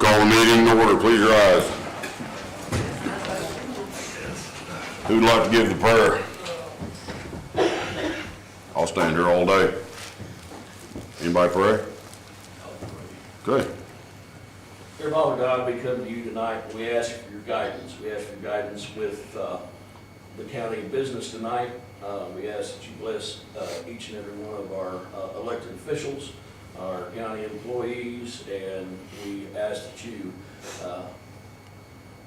call the meeting in order. Please rise. Who'd like to give the prayer? I'll stand here all day. Anybody pray? Okay. Dear Father God, we come to you tonight and we ask for your guidance. We ask for your guidance with the county business tonight. We ask that you bless each and every one of our elected officials, our county employees, and we ask that you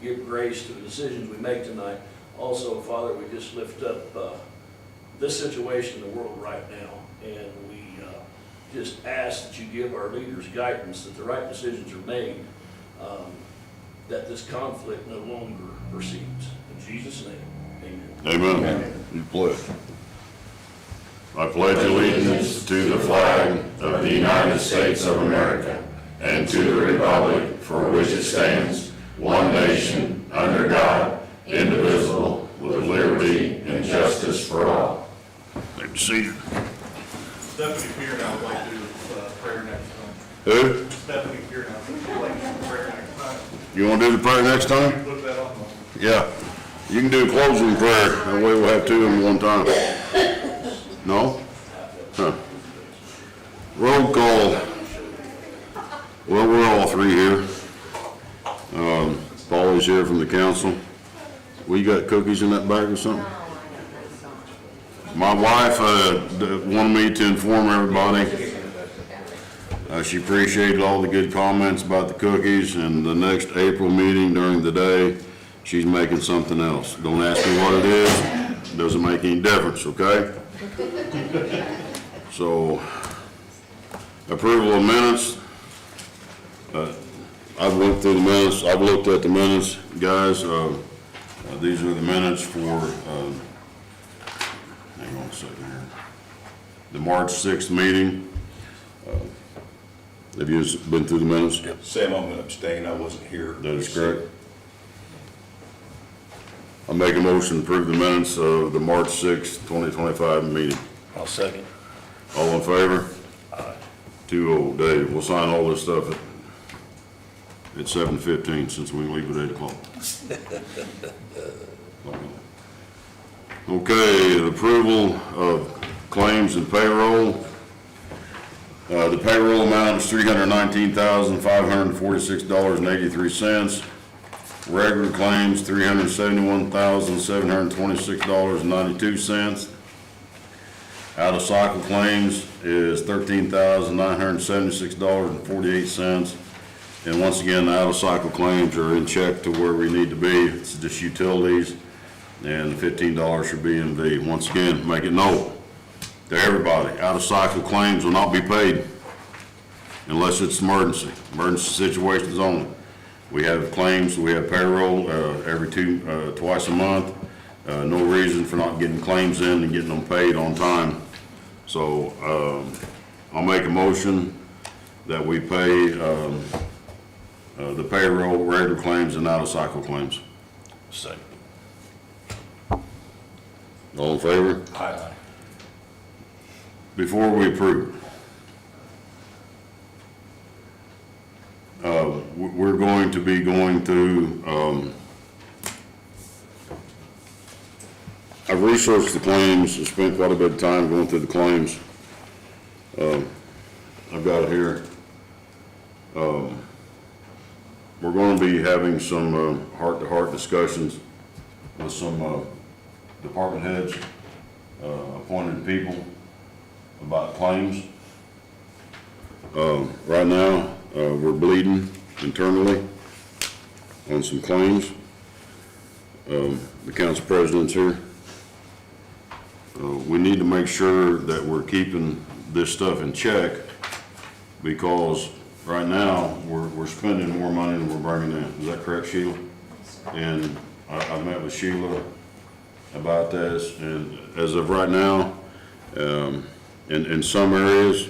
give grace to the decisions we make tonight. Also, Father, we just lift up this situation in the world right now, and we just ask that you give our leaders guidance, that the right decisions are made, that this conflict no longer proceeds. In Jesus' name, amen. Amen. You pledge. I pledge allegiance to the flag of the United States of America and to the republic for which it stands, one nation, under God, indivisible, with liberty and justice for all. Thank you, Caesar. Stephanie Pearnow would like to do prayer next time. Who? Stephanie Pearnow would like to do prayer next time. You want to do the prayer next time? Put that on. Yeah. You can do closing prayer. That way we'll have two of them one time. No? Huh. Roll call. Well, we're all three here. Paul is here from the council. Well, you got cookies in that bag or something? My wife wanted me to inform everybody. She appreciated all the good comments about the cookies, and the next April meeting during the day, she's making something else. Don't ask me what it is. Doesn't make any difference, okay? So, approval of minutes. I've went through the minutes. I've looked at the minutes, guys. These are the minutes for, hang on a second here, the March 6th meeting. Have you been through the minutes? Sam, I'm going to abstain. I wasn't here. That is correct. I'll make a motion to approve the minutes of the March 6th, 2025 meeting. I'll second. All in favor? Aye. 2-0. Dave, we'll sign all this stuff at 7:15 since we leave at 8 o'clock. Okay, the approval of claims and payroll. The payroll amount is $319,546.83. Regular claims, $371,726.92. Out of cycle claims is $13,976.48. And once again, the out of cycle claims are in check to where we need to be. It's just utilities, and the $15 for B&V. Once again, make it known to everybody, out of cycle claims will not be paid unless it's emergency situations only. We have claims, we have payroll twice a month. No reason for not getting claims in and getting them paid on time. So I'll make a motion that we pay the payroll, regular claims, and out of cycle claims. Second. All in favor? Aye. Before we approve, we're going to be going through, I've researched the claims, I spent quite a bit of time going through the claims. I've got it here. We're going to be having some heart-to-heart discussions with some department heads, appointed people about claims. Right now, we're bleeding internally on some claims. The council president's here. We need to make sure that we're keeping this stuff in check, because right now we're spending more money than we're bringing in. Is that correct, Sheila? And I met with Sheila about this, and as of right now, in some areas,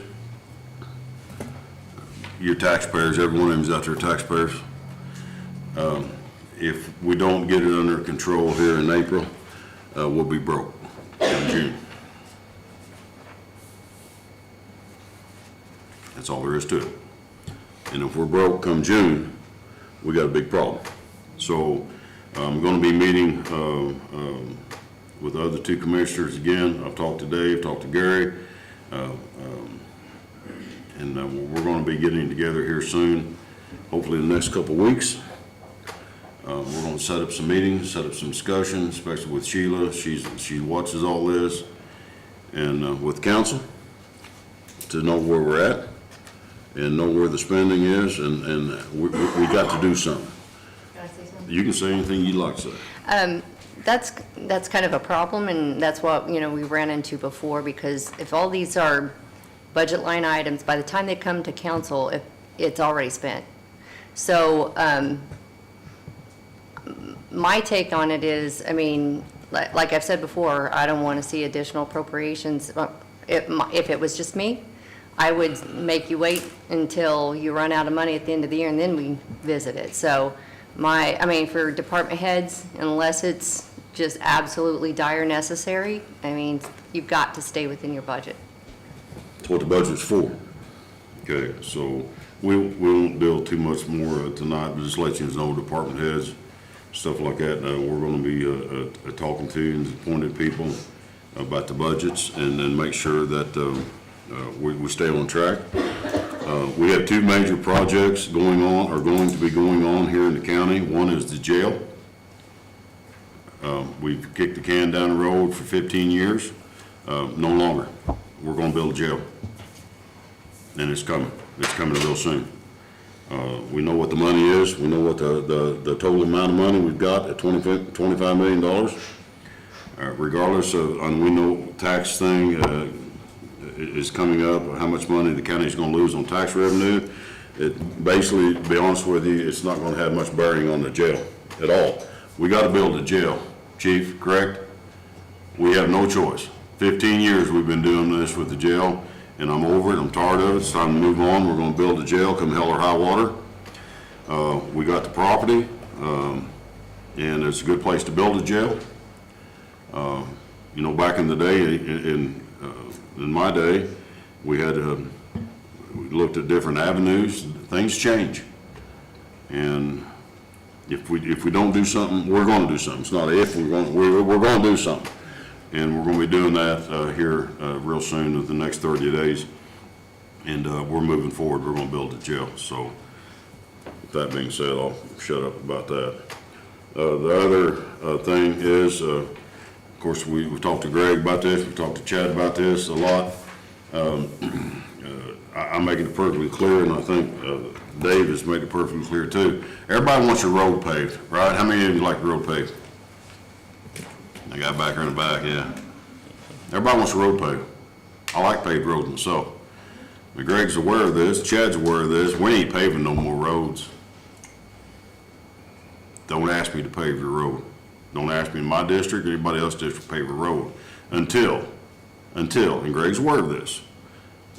your taxpayers, every one of them's out there taxpayers. If we don't get it under control here in April, we'll be broke in June. That's all there is to it. And if we're broke come June, we got a big problem. So I'm gonna be meeting, with the other two commissioners again. I've talked to Dave, talked to Gary, and we're gonna be getting together here soon, hopefully in the next couple of weeks. We're gonna set up some meetings, set up some discussion, especially with Sheila. She watches all this, and with council, to know where we're at and know where the spending is, and we got to do something. Can I say something? You can say anything you'd like to say. That's kind of a problem, and that's what, we ran into before, because if all these are budget line items, by the time they come to council, it's already spent. So, my take on it is, like I've said before, I don't want to see additional appropriations. If it was just me, I would make you wait until you run out of money at the end of the year, and then we visit it. So for department heads, unless it's just absolutely dire necessary, you've got to stay within your budget. That's what the budget's for. Okay, so we won't build too much more tonight, but just let you know, department heads, stuff like that, we're gonna be talking to and appointed people about the budgets, and then make sure that we stay on track. We have two major projects going on, or going to be going on here in the county. One is the jail. We've kicked the can down the road for 15 years. No longer. We're gonna build a jail. And it's coming. It's coming real soon. We know what the money is. We know what the total amount of money we've got at $25 million. Regardless of, and we know tax thing is coming up, how much money the county is gonna lose on tax revenue. It basically, to be honest with you, it's not gonna have much bearing on the jail at all. We gotta build a jail, Chief, correct? We have no choice. 15 years we've been doing this with the jail, and I'm over it, I'm tired of it, it's time to move on. We're gonna build a jail come hell or high water. We got the property, and it's a good place to build a jail. Back in the day, in my day, we looked at different avenues. Things change, and if we don't do something, we're going to do something. It's not if we're going to do something, and we're going to be doing that here real soon, in the next 30 days. And we're moving forward. We're going to build a jail. So, with that being said, I'll shut up about that. The other thing is, of course, we talked to Greg about this. We talked to Chad about this a lot. I'm making it perfectly clear, and I think Dave is making it perfectly clear too. Everybody wants a road paved, right? How many of you like the road paved? I got back here in the back, yeah. Everybody wants a road paved. I like paved roads myself. But Greg's aware of this, Chad's aware of this. We ain't paving no more roads. Don't ask me to pave your road. Don't ask me in my district or anybody else's district to pave a road until, and Greg's aware of this,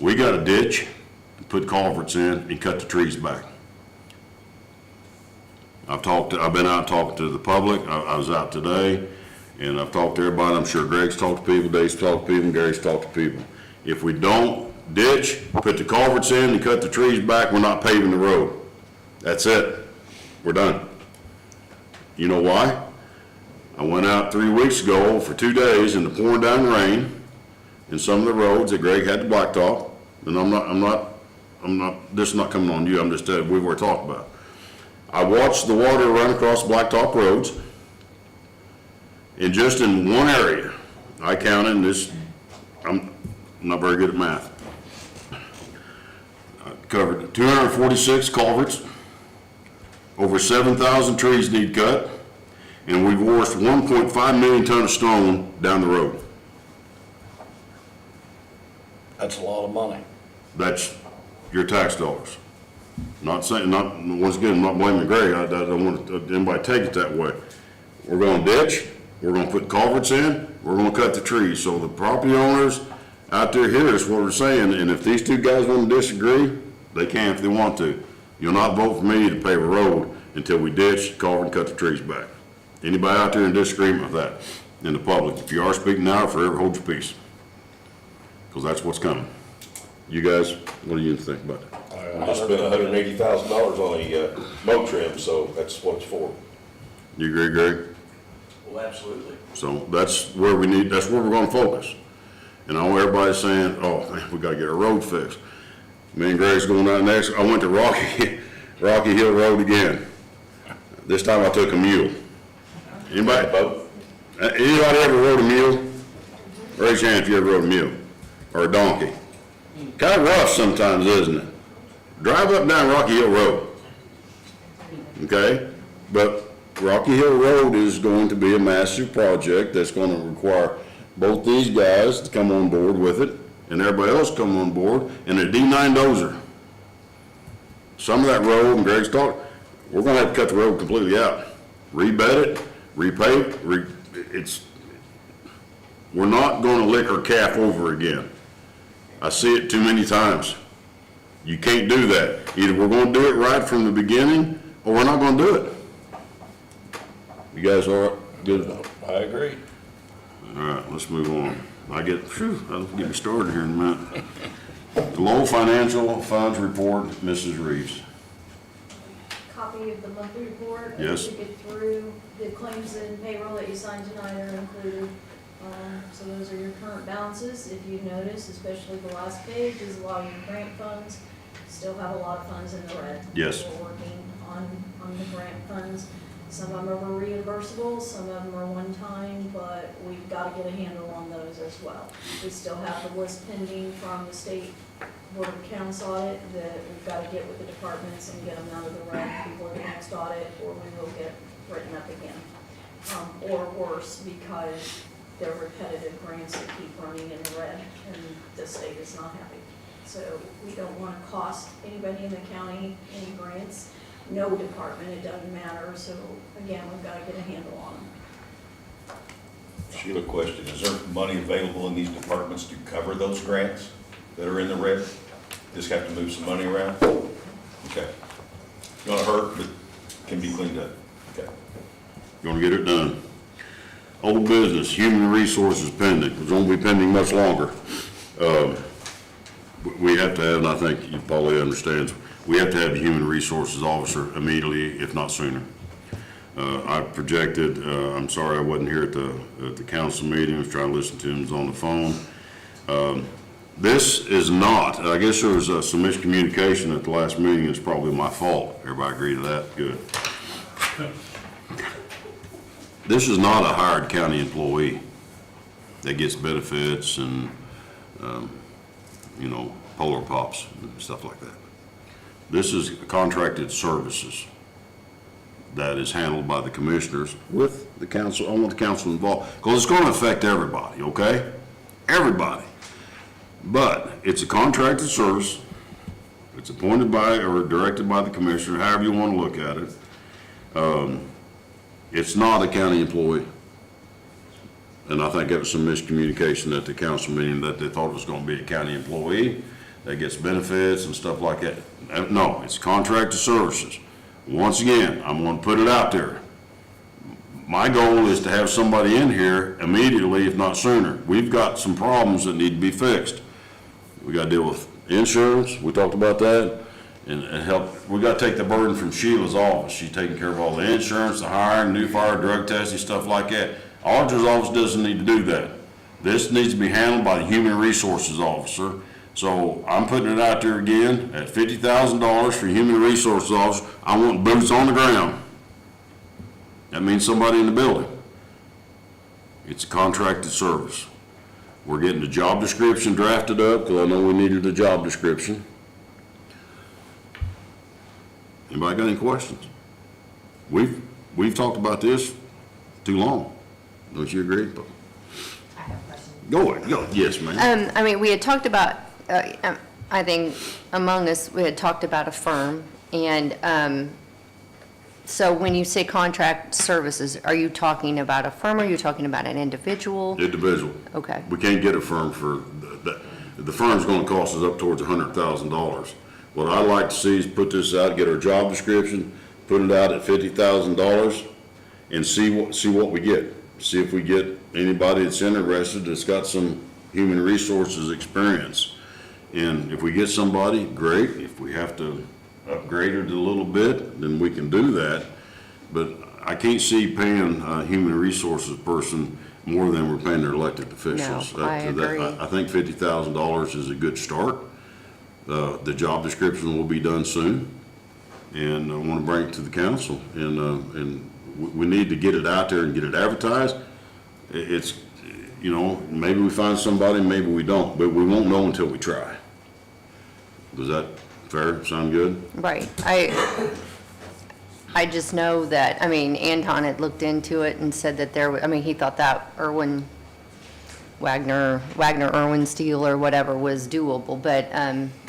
we got a ditch, put culverts in, and cut the trees back. I've been out talking to the public. I was out today, and I've talked to everybody. I'm sure Greg's talked to people, Dave's talked to people, and Gary's talked to people. If we don't ditch, put the culverts in, and cut the trees back, we're not paving the road. That's it. We're done. You know why? I went out 3 weeks ago for 2 days in the pouring down rain in some of the roads that Greg had to blacktop, and this is not coming on you, I'm just telling you, we were talking about. I watched the water run across blacktop roads, and just in one area, I counted this, I'm not very good at math. I covered 246 culverts, over 7,000 trees need cut, and we've washed 1.5 million ton of stone down the road. That's a lot of money. That's your tax dollars. Once again, I'm not blaming Greg. I don't want anybody to take it that way. We're gonna ditch, we're gonna put culverts in, we're gonna cut the trees. So the property owners out there hear us what we're saying, and if these two guys want to disagree, they can if they want to. You'll not vote for me to pave a road until we ditch, culvert, and cut the trees back. Anybody out there in disagreement with that in the public? If you are speaking now, forever hold your peace. Because that's what's coming. You guys, what do you think about that? We just spent $180,000 on a mow trim, so that's what it's for. You agree, Greg? Well, absolutely. So that's where we're gonna focus. And I know everybody's saying, oh, man, we gotta get our road fixed. Me and Greg's going down next, I went to Rocky Hill Road again. This time I took a mule. Anybody ever rode a mule? Raise your hand if you ever rode a mule, or a donkey. Kind of rough sometimes, isn't it? Drive up and down Rocky Hill Road. Okay? But Rocky Hill Road is going to be a massive project that's gonna require both these guys to come on board with it, and everybody else come on board, and a D9 dozer. Some of that road, and Greg's talked, we're gonna have to cut the road completely out. Rebed it, repave, we're not gonna lick our calf over again. I see it too many times. You can't do that. Either we're gonna do it right from the beginning, or we're not gonna do it. You guys all right? Good? I agree. All right, let's move on. I'll get me started here in a minute. The Lowell Financial Funds Report, Mrs. Reeves. Copy of the monthly report. Yes. As you get through, the claims and payroll that you signed tonight are included. So those are your current balances. If you notice, especially the last page, is a lot of your grant funds. Still have a lot of funds in the red. Yes. We're working on the grant funds. Some of them are reimbursable, some of them are one-time, but we've got to get a handle on those as well. We still have the list pending from the state Board of Accounts audit that we've got to get with the departments and get them out of the red before the next audit, or we will get written up again. Or worse, because they're repetitive grants that keep running in the red, and the state is not happy. So we don't want to cost anybody in the county any grants. No department, it doesn't matter, so again, we've got to get a handle on them. Sheila, question, is there money available in these departments to cover those grants that are in the red? Just have to move some money around? Okay. Gonna hurt, but can be cleaned up. Okay. Gonna get it done. Old business, human resources pending. It's gonna be pending much longer. We have to have, and I think you probably understand, we have to have a human resources officer immediately, if not sooner. I projected, I'm sorry I wasn't here at the council meeting, I was trying to listen to him, he was on the phone. This is not, I guess there was some miscommunication at the last meeting, it's probably my fault. Everybody agree to that? Good. This is not a hired county employee that gets benefits and, Polar Pops and stuff like that. This is contracted services that is handled by the commissioners with the council. I want the council involved because it's going to affect everybody, okay? Everybody. But it's a contracted service. It's appointed by or directed by the commissioner, however you want to look at it. It's not a county employee. And I think there was some miscommunication at the council meeting that they thought it was going to be a county employee that gets benefits and stuff like that. No, it's contracted services. Once again, I'm going to put it out there. My goal is to have somebody in here immediately, if not sooner. We've got some problems that need to be fixed. We got to deal with insurance, we talked about that, and help. We got to take the burden from Sheila's office. She's taking care of all the insurance, the hiring, new fire, drug testing, stuff like that. Auditor's office doesn't need to do that. This needs to be handled by the human resources officer. So I'm putting it out there again at $50,000 for human resources officer. I want boots on the ground. That means somebody in the building. It's a contracted service. We're getting the job description drafted up because I know we needed a job description. Anybody got any questions? We've talked about this too long. Don't you agree? I have a question. Go. Yes, ma'am. We had talked about, I think among us, we had talked about a firm, and so when you say contract services, are you talking about a firm, or are you talking about an individual? Individual. Okay. We can't get a firm for that. The firm's gonna cost us up towards $100,000. What I'd like to see is put this out, get our job description, put it out at $50,000, and see what we get. See if we get anybody that's interested that's got some human resources experience. And if we get somebody, great. If we have to upgrade it a little bit, then we can do that. But I can't see paying a human resources person more than we're paying their elected officials. No, I agree. I think $50,000 is a good start. The job description will be done soon, and I want to bring it to the council. And we need to get it out there and get it advertised. It's, you know, maybe we find somebody, maybe we don't, but we won't know until we try. Does that fair? Sound good? Right. I just know that, I mean, Anton had looked into it and said that I mean, he thought that Wagner Irwin Steel or whatever was doable, but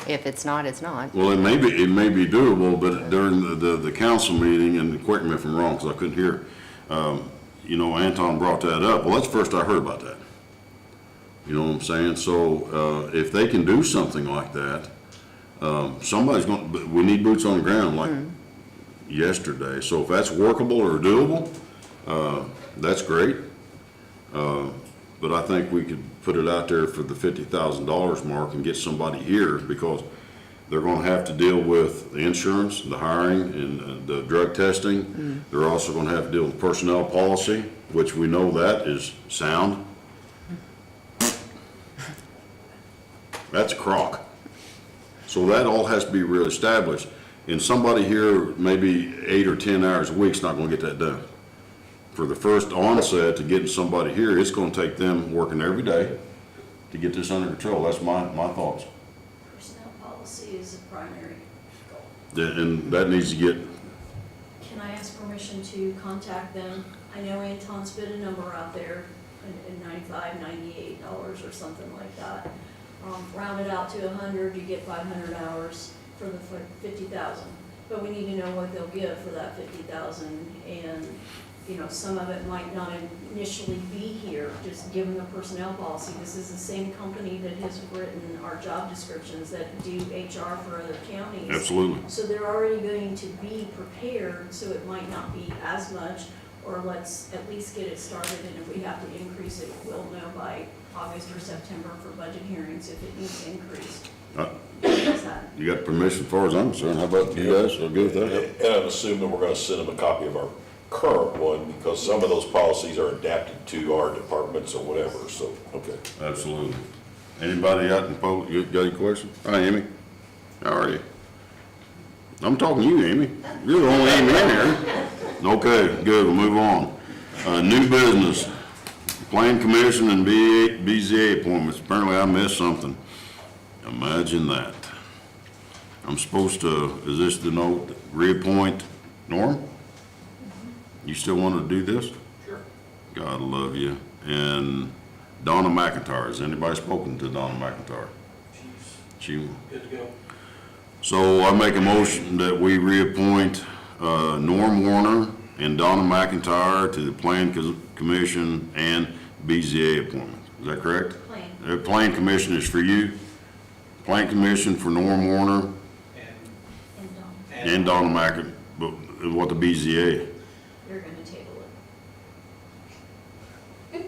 if it's not, it's not. Well, it may be doable, but during the council meeting, and correct me if I'm wrong, because I couldn't hear, you know, Anton brought that up. Well, that's the first I heard about that. You know what I'm saying? So, if they can do something like that, we need boots on the ground like yesterday. So if that's workable or doable, that's great. But I think we could put it out there for the $50,000 mark and get somebody here, because they're gonna have to deal with the insurance, the hiring, and the drug testing. They're also gonna have to deal with personnel policy, which we know that is sound. That's a crock. So that all has to be real established. And somebody here, maybe 8 or 10 hours a week's not gonna get that done. For the first onset to getting somebody here, it's gonna take them working every day to get this under control. That's my thoughts. Personnel policy is a primary goal. And that needs to get, Can I ask permission to contact them? I know Anton spit a number out there in $95, $98 or something like that. Round it out to 100, you get 500 hours for the 50,000. But we need to know what they'll give for that 50,000, and, you know, some of it might not initially be here, just given the personnel policy. This is the same company that has written our job descriptions that do HR for other counties. absolutely. So they're already going to be prepared, so it might not be as much, or let's at least get it started, and if we have to increase it, we'll know by August or September for budget hearings if it needs increased. How's that? You got permission as far as I'm concerned. How about you guys? Are good with that? And I'm assuming we're gonna send them a copy of our current one, because some of those policies are adapted to our departments or whatever, so, okay. Absolutely. Anybody out in the public, you got any questions? Hi, Amy. How are you? I'm talking to you, Amy. You're the only Amy in here. Okay, good, we'll move on. New business, Plan Commission and BZA appointments. Apparently I missed something. Imagine that. I'm supposed to, is this the note, reappoint Norm? You still want to do this? Sure. God love you. And Donna McIntyre, has anybody spoken to Donna McIntyre? She, Good to go. so I make a motion that we reappoint Norm Warner and Donna McIntyre to the Plan Commission and BZA appointment. Is that correct? Plan. Plan Commission is for you. Plan Commission for Norm Warner and Donna McIntyre, but what the BZA? You're gonna table it.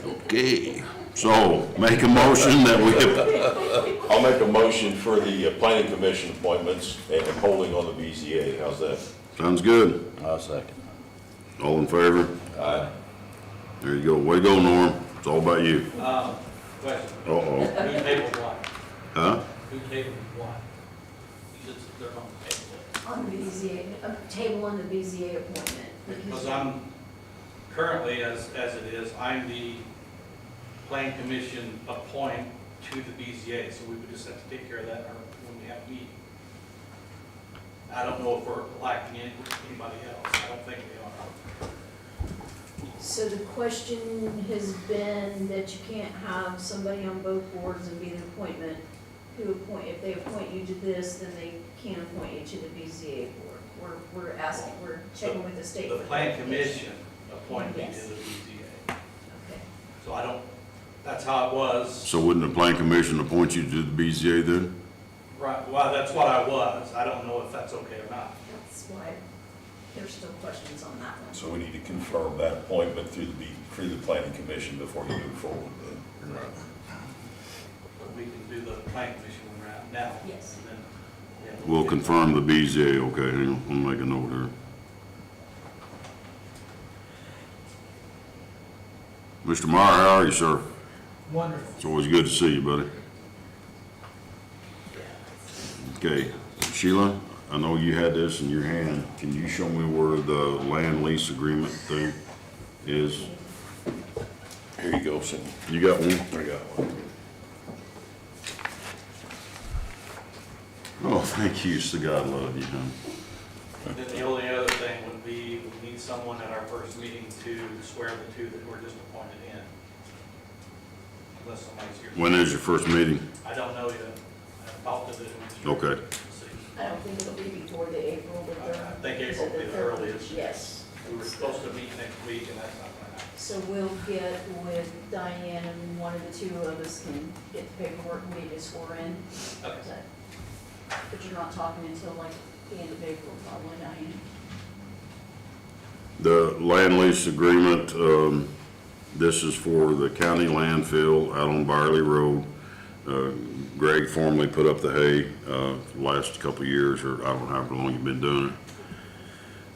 Okay, so make a motion that we, I'll make a motion for the planning commission appointments and holding on the BZA, how's that? sounds good. I'll second. All in favor? Aye. There you go. Way to go, Norm. It's all about you. Question, Uh-oh. who tabled what? Huh? Who tabled what? You just, they're on the table. On the BZA, table on the BZA appointment. Because I'm, currently, as it is, I'm the plan commission appoint to the BZA, so we would just have to take care of that when we have a meeting. I don't know if we're lacking anybody else, I don't think we are. So the question has been that you can't have somebody on both boards and be the appointment. If they appoint you to this, then they can't appoint you to the BZA board. We're asking, we're checking with the state. The for plan clarification. commission appointed me to Yes. the BZA, Okay. so I don't, that's how it was. So wouldn't the Plan Commission appoint you to the BZA then? Right, well, that's what I was, I don't know if that's okay or not. That's why there's still questions on that one. So we need to confirm that appointment through the planning commission before you move forward then. We can do the plan commission when we're at now. Yes. And then, yeah, We'll confirm the BZA, okay, hang on, I'll make a note here. Mr. Meyer, how are you, sir? Wonderful. It's always good to see you, buddy. Okay, Sheila, I know you had this in your hand. Can you show me where the land lease agreement thing is? Here you go, Cindy. You got one? I got one. Oh, thank you, so God love you, huh? Then the only other thing would be, we need someone at our first meeting to swear the two that were just appointed in. Unless somebody's here. When is your first meeting? I don't know yet. I talked to the. Okay. I don't think it'll be before the April, the third. I think April will be the earliest. Yes. We were supposed to meet next week, and that's not going to happen. So we'll get with Diane, and one of the two of us can get the paperwork and get you sworn in. Okay. But you're not talking until like the end of April, probably, Diane. The land lease agreement, this is for the county landfill out on Byerly Road. Greg formerly put up the hay, last couple of years, or I don't know how long you've been doing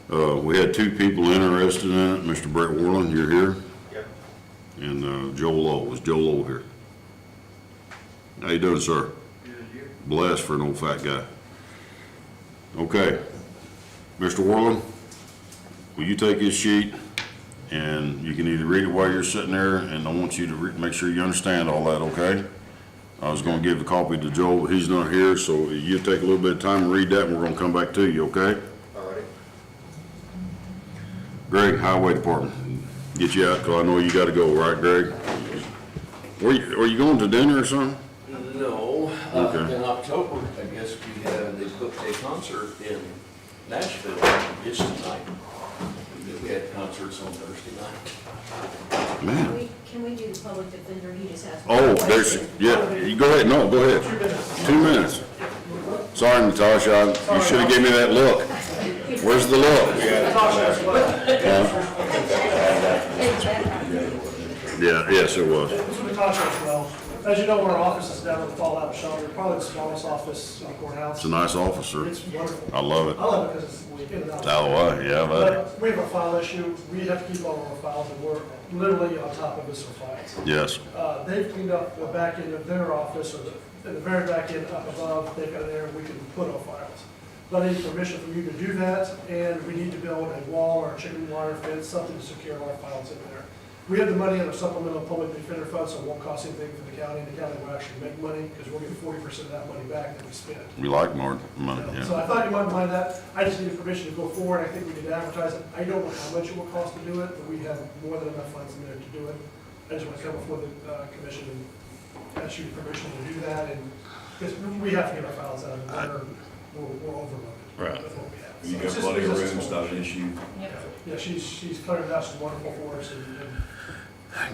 it. We had two people interested in it. Mr. Brett Worland, you're here, Yep. and Joe Lowe. Is Joe Lowe here? How you doing, sir? Blessed for an old fat guy. Okay. Mr. Worland, will you take his sheet, and you can either read it while you're sitting there, and I want you to make sure you understand all that, okay? I was gonna give a copy to Joe, but he's not here, so you take a little bit of time and read that, and we're gonna come back to you, okay? Alrighty. Greg, Highway Department, get you out, 'cause I know you gotta go, right, Greg? Are you going to dinner or something? No, Okay. in October, I guess they booked a concert in Nashville, it's tonight. We had concerts on Thursday night. Man. Can we do the public defender? He just has. Oh, one there's, question. yeah, you go ahead, no, go ahead. 2 minutes. Sorry, Natasha, you should've given me that look. Where's the look? Yeah, yes, it was. This is Natasha as well. As you know, our office is down at the Fallout Shelter, probably the smallest office in the courthouse. It's a nice officer. It's wonderful. I love it. I love it because it's in and out. Oh, yeah, I love it. But we have a file issue. We have to keep all of our files, and we're literally on top of this for files. Yes. They've cleaned up the back end of their office, or in the very back end up above, they've got an area we can put our files. But I need permission from you to do that, and we need to build a wall or a chicken wire fence, something to secure our files in there. We have the money in our supplemental public defender fund, so it won't cost anything for the county. The county will actually make money, because we'll get 40% of that money back that we spent. We like more money, So yeah. I thought you might mind that. I just needed permission to go forward. I think we need to advertise it. I don't know how much it will cost to do it, but we have more than enough funds in there to do it. I just want to come before the commission and ask you permission to do that, and, because we have to get our files out, and we're overloaded. Right. With what we have. You So got it's just- plenty of it's room, just- it's not an issue. Yeah, she's cleared it out, she's wonderful for us, and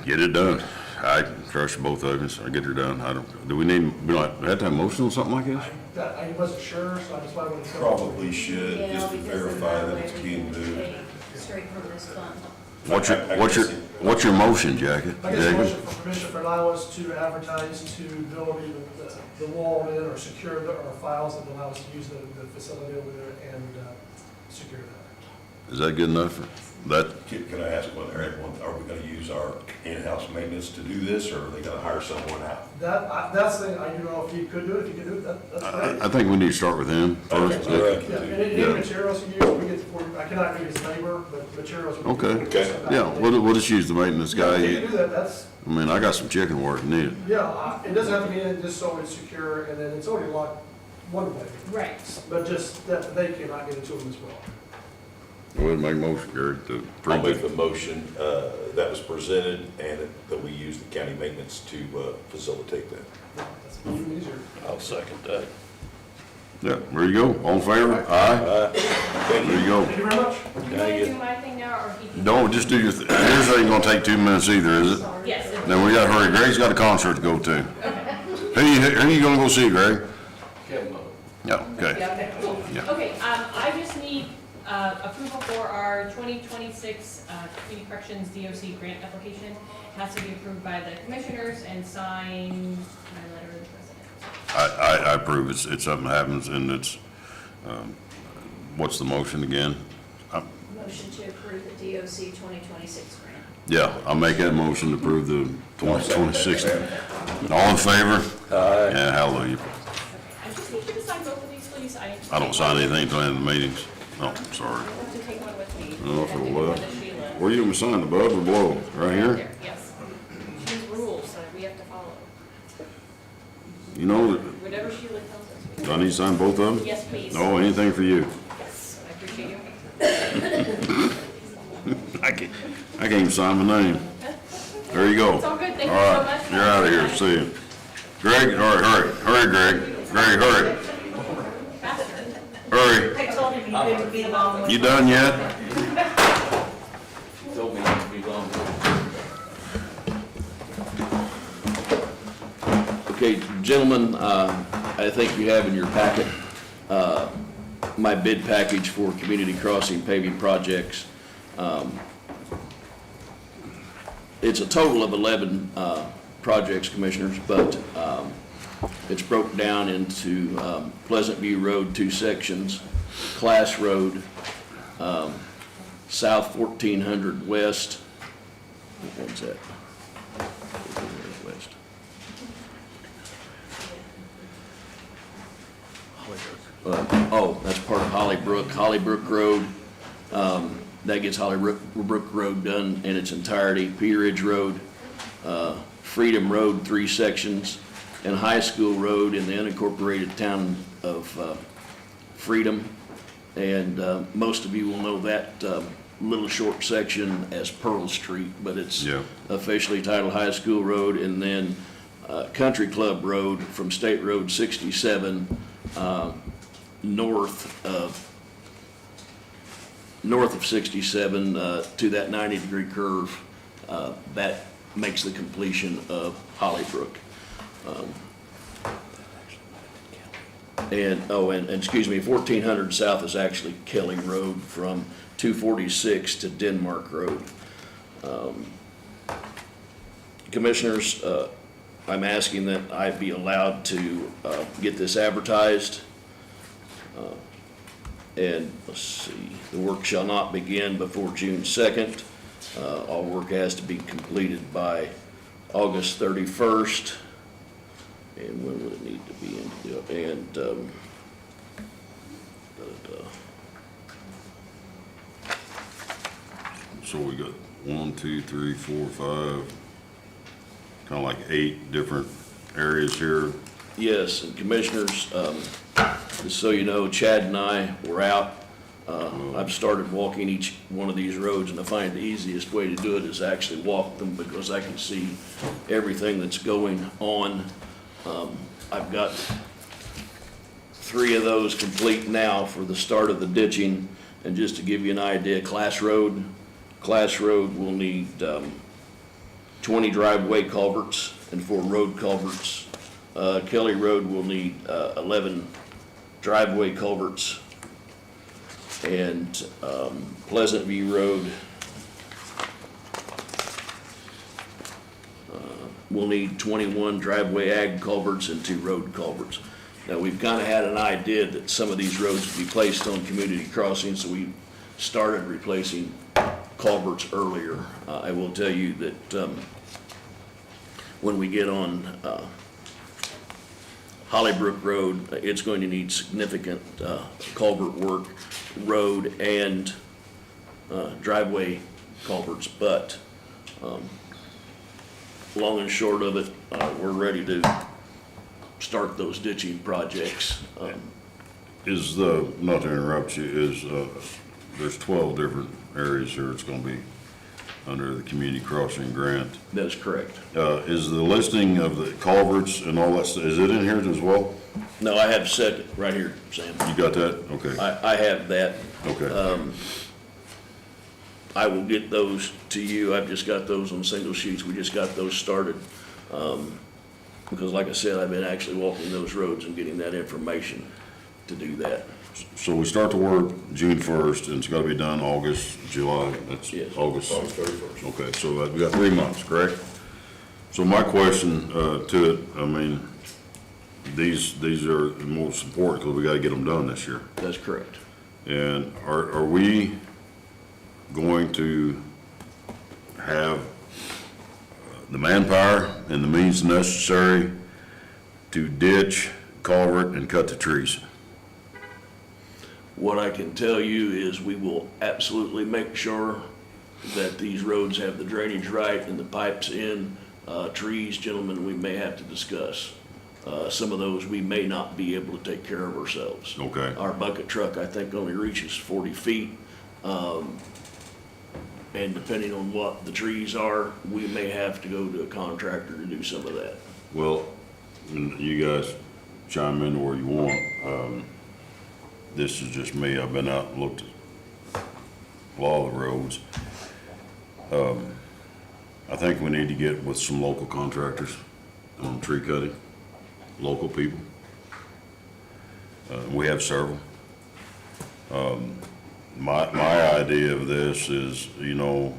Get it done. I trust both of us. I get her done. I don't, do we need, we don't have to have motion on something like this? I wasn't sure, so I just wanted to. Probably should, Yeah, just to because then verify that that way it's we being can moved. pay straight from this fund. What's your motion, Jackie? I guess a Jackie? motion for permission for allow us to advertise to build either the wall in or secure our files that allow us to use the facility over there and secure that. Is that good enough? That, Can I ask one there, are we gonna use our in-house maintenance to do this, or are they gonna hire someone out? That's the thing, I don't know if he could do it, if he could do it, that's great. I think we need to start with him first. Okay. Yeah, and any Yeah. materials he used, we get the 40, I cannot do his labor, but materials. we get Okay. 40% back. Yeah, we'll just use the maintenance Yeah, guy. if he can do that, that's, I mean, I got some chicken work needed. yeah, it doesn't have to be in, just so it's secure, and then it's already locked one way, Right. but just that they cannot get it to him as well. Go ahead and make a motion, Gary, to I'll approve make it. the motion that was presented, and that we use the county maintenance to facilitate that. That's even easier. I'll second that. Yeah, there you go. All in favor? Aye. Thank There you. you go. Thank you very much. You want to do my thing now, or he can? Don't, just do your, yours ain't gonna take 2 minutes either, is it? Yes. Then we gotta hurry. Greg's got a concert to go to. Who you gonna go see, Greg? Kevin, Yeah, okay. Okay, cool. Yeah. Okay, I just need approval for our 2026 Community Corrections DOC grant application. Has to be approved by the commissioners and signed by letter of the president. I approve. It's something that happens and it's, what's the motion again? Motion to approve the DOC 2026 grant. Yeah, I'll make that motion to approve the 2026. All in favor? Yeah, hallelujah. I just need you to sign both of these, please. I don't sign anything till the end of the meetings. Oh, sorry. I have to take one with me. Oh, for I have to give what? one to Sheila. Where you gonna sign, above or below? Right here? There, yes. She's rules that we have to follow. You know, Whatever Sheila tells us. we do I need to sign both of them? Yes, please. No, anything for you. Yes, I appreciate you. I can't even sign my name. There you go. It's all good. Thank you All so right, much. you're out of here. See you. Greg, all right, hurry, Greg. Greg, hurry. Hurry. I told him he couldn't be long with You done yet? Told me not to be long. Okay, gentlemen, I think you have in your packet, my bid package for community crossing paving projects. It's a total of 11 projects, Commissioners, but it's broke down into Pleasant View Road, 2 sections, Class Road, South 1400 West, what's that? 1400 West. That's part of Hollybrook Road. That gets Hollybrook Road done in its entirety. Pea Ridge Road, Freedom Road, 3 sections, and High School Road in the unincorporated town of Freedom. And most of you will know that little short section as Pearl Street, but it's Yeah. officially titled High School Road. And then Country Club Road from State Road 67 north of 67 to that 90-degree curve. That makes the completion of Hollybrook. And excuse me, 1400 south is actually Kelly Road from 246 to Denmark Road. Commissioners, I'm asking that I be allowed to get this advertised. And let's see, the work shall not begin before June 2nd. All work has to be completed by August 31st. And when would it need to be in? So we got 1, 2, 3, 4, 5, kind of like 8 different areas here. Yes, and Commissioners, just so you know, Chad and I were out. I've started walking each one of these roads, and I find the easiest way to do it is actually walk them because I can see everything that's going on. I've got 3 of those complete now for the start of the ditching. And just to give you an idea, Class Road will need 20 driveway culverts and 4 road culverts. Kelly Road will need 11 driveway culverts. And Pleasant View Road will need 21 driveway ag culverts and 2 road culverts. Now, we've kind of had an idea that some of these roads would be placed on community crossings, so we started replacing culverts earlier. I will tell you that when we get on Hollybrook Road, it's going to need significant culvert work, road and driveway culverts, but long and short of it, we're ready to start those ditching projects. Is not to interrupt you, there's 12 different areas here it's gonna be under the community crossing grant. That is correct. Is the listing of the culverts and all that, is it in here as well? No, I have second right here, Sam. You got that? Okay, I have that. okay. I will get those to you. I've just got those on single sheets. We just got those started. Because like I said, I've been actually walking those roads and getting that information to do that. So we start the work June 1st, and it's gotta be done August, July, that's Yes. August 31st. Okay, so we got 3 months, correct? So my question to it, I mean, these are the most important because we gotta get them done this year. That's correct. And are we going to have the manpower and the means necessary to ditch, culvert, and cut the trees? What I can tell you is we will absolutely make sure that these roads have the drainage right and the pipes in. Trees, gentlemen, we may have to discuss. Some of those we may not be able to take care of ourselves. Okay. Our bucket truck, I think, only reaches 40 feet. And depending on what the trees are, we may have to go to a contractor to do some of that. Well, and you guys chime in where you want. This is just me. I've been out and looked at a lot of the roads. I think we need to get with some local contractors on tree cutting, local people. We have several. My idea of this is, you know,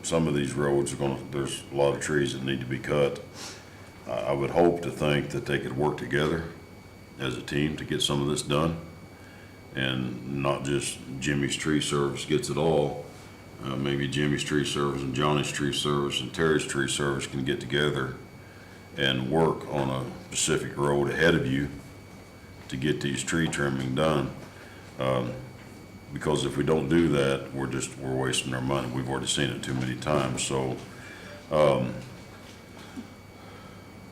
some of these roads are there's a lot of trees that need to be cut. I would hope to think that they could work together as a team to get some of this done. And not just Jimmy's Tree Service gets it all. Maybe Jimmy's Tree Service and Johnny's Tree Service and Terry's Tree Service can get together and work on a specific road ahead of you to get these tree trimming done. Because if we don't do that, we're wasting our money. We've already seen it too many times, so.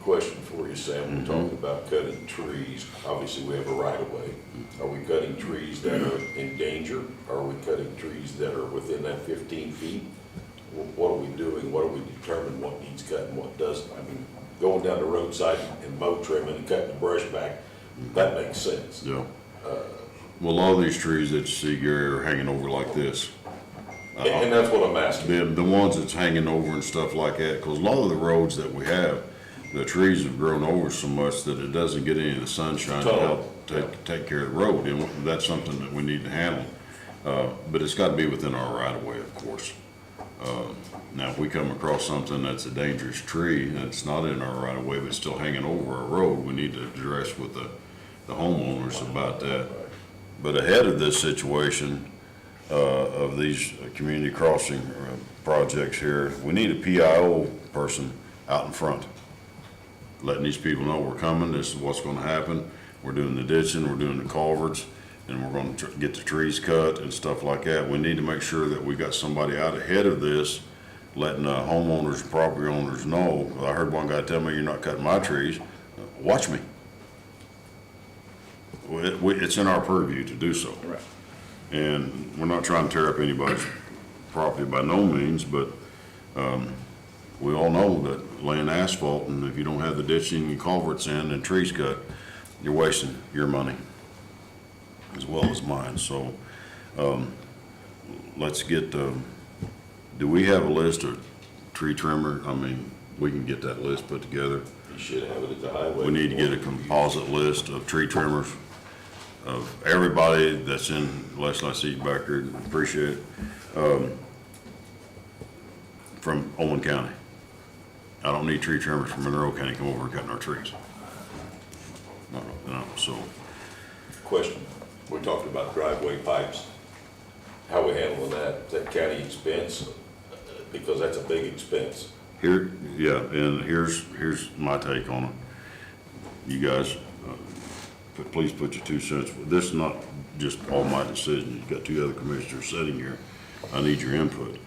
Question for you, Sam. We're talking about cutting trees. Obviously, we have a right of way. Are we cutting trees that are in danger? Or are we cutting trees that are within that 15 feet? What are we doing? What do we determine what needs cut and what doesn't? I mean, going down the roadside and mow trimming and cutting the brush back, that makes sense. Yeah. Well, a lot of these trees that you see, Gary, are hanging over like this. And that's what I'm asking. The ones that's hanging over and stuff like that, because a lot of the roads that we have, the trees have grown over so much that it doesn't get any of the sunshine to help take care of the road, and that's something that we need to handle. But it's gotta be within our right of way, of course. Now, if we come across something that's a dangerous tree, and it's not in our right of way, but it's still hanging over our road, we need to address with the homeowners about that. But ahead of this situation, of these community crossing projects here, we need a PIO person out in front, letting these people know we're coming, this is what's gonna happen. We're doing the ditching, we're doing the culverts, and we're gonna get the trees cut and stuff like that. We need to make sure that we got somebody out ahead of this, letting homeowners and property owners know. I heard one guy tell me, "You're not cutting my trees." Watch me. It's in our purview to do so. Right. And we're not trying to tear up anybody's property by no means, but we all know that laying asphalt, and if you don't have the ditching and culverts in and trees cut, you're wasting your money as well as mine. So let's get, do we have a list of tree trimmer? I mean, we can get that list put together. You should have it at the highway. We need to get a composite list of tree trimmers, of everybody that's in, Leslie, I see you back here, appreciate it, from Owen County. I don't need tree trimmers from Monroe County come over and cutting our trees. No, so. Question. We talked about driveway pipes. How we handling that? Is that county expense? Because that's a big expense. Here, yeah, and here's my take on it. You guys, please put your 2 cents. This is not just all my decision. You've got 2 other commissioners sitting here. I need your input.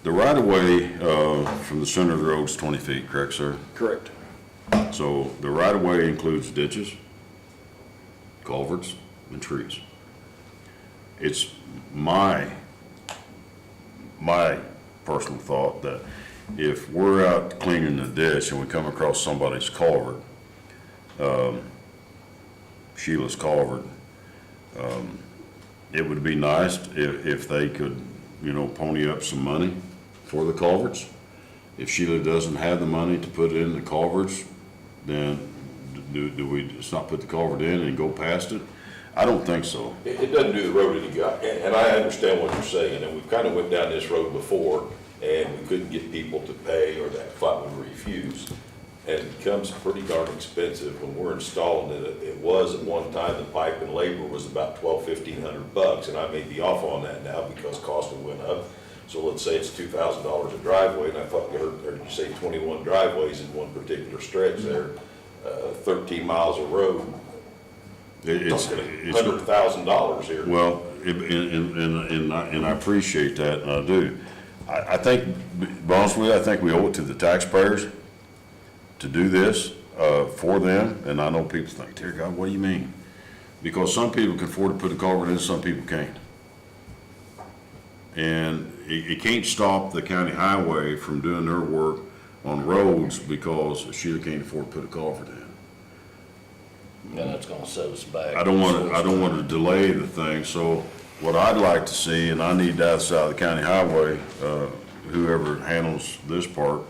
The right-of-way from the center of the road is 20 feet, correct, sir? Correct. So the right-of-way includes ditches, culverts, and trees. It's my personal thought that if we're out cleaning the ditch and we come across somebody's culvert, Sheila's culvert, it would be nice if they could, you know, pony up some money for the culverts. If Sheila doesn't have the money to put in the culverts, then do we just not put the culvert in and go past it? I don't think so. It doesn't do the road any good, and I understand what you're saying, and we kind of went down this road before, and we couldn't get people to pay, or that flat would refuse. and it becomes pretty darn expensive when we're installing it. It was at one time, the pipe and labor was about $1,200-1,500, and I may be off on that now because cost went up. So let's say it's $2,000 a driveway, and I thought you heard you say 21 driveways in one particular stretch there, 13 miles of road. It's $100,000 here. Well, and I appreciate that, and I do. I think, to be honest with you, I think we owe it to the taxpayers to do this for them, and I know people think, dear God, what do you mean? Because some people can afford to put a culvert in, some people can't. And it can't stop the county highway from doing their work on roads because Sheila can't afford to put a culvert in. And that's gonna set us back. I don't want to delay the thing, so what I'd like to see, and I need that side of the county highway, whoever handles this part,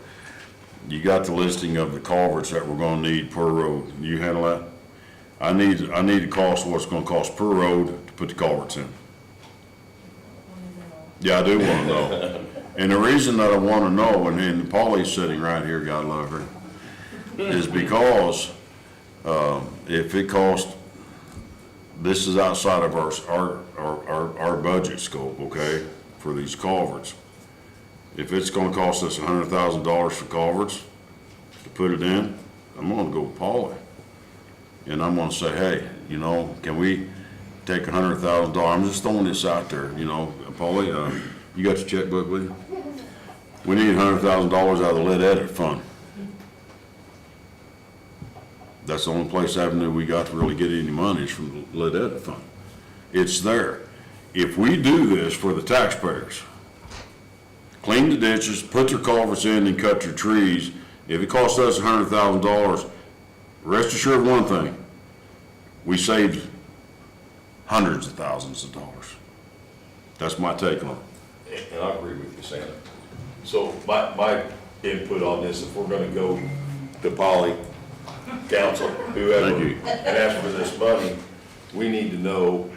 you got the listing of the culverts that we're gonna need per road. You handle that? I need the cost, what it's gonna cost per road to put the culverts in. Yeah, I do wanna know. And the reason that I wanna know, and Paulie's sitting right here, God love her, is because, if it costs, this is outside of our budget scope, okay, for these culverts. If it's gonna cost us $100,000 for culverts to put it in, I'm gonna go with Paulie. And I'm gonna say, hey, you know, can we take $100,000? I'm just throwing this out there, you know, Paulie, you got your checkbook with you? We need $100,000 out of the lead edit fund. That's the only place avenue we got to really get any money is from the lead edit fund. It's there. If we do this for the taxpayers, clean the ditches, put their culverts in and cut their trees, if it costs us $100,000, rest assured one thing, we saved hundreds of thousands of dollars. That's my take on it. And I agree with you, Santa. So my input on this, if we're gonna go to Polly, council, whoever, Thank you. and ask for this money, we need to know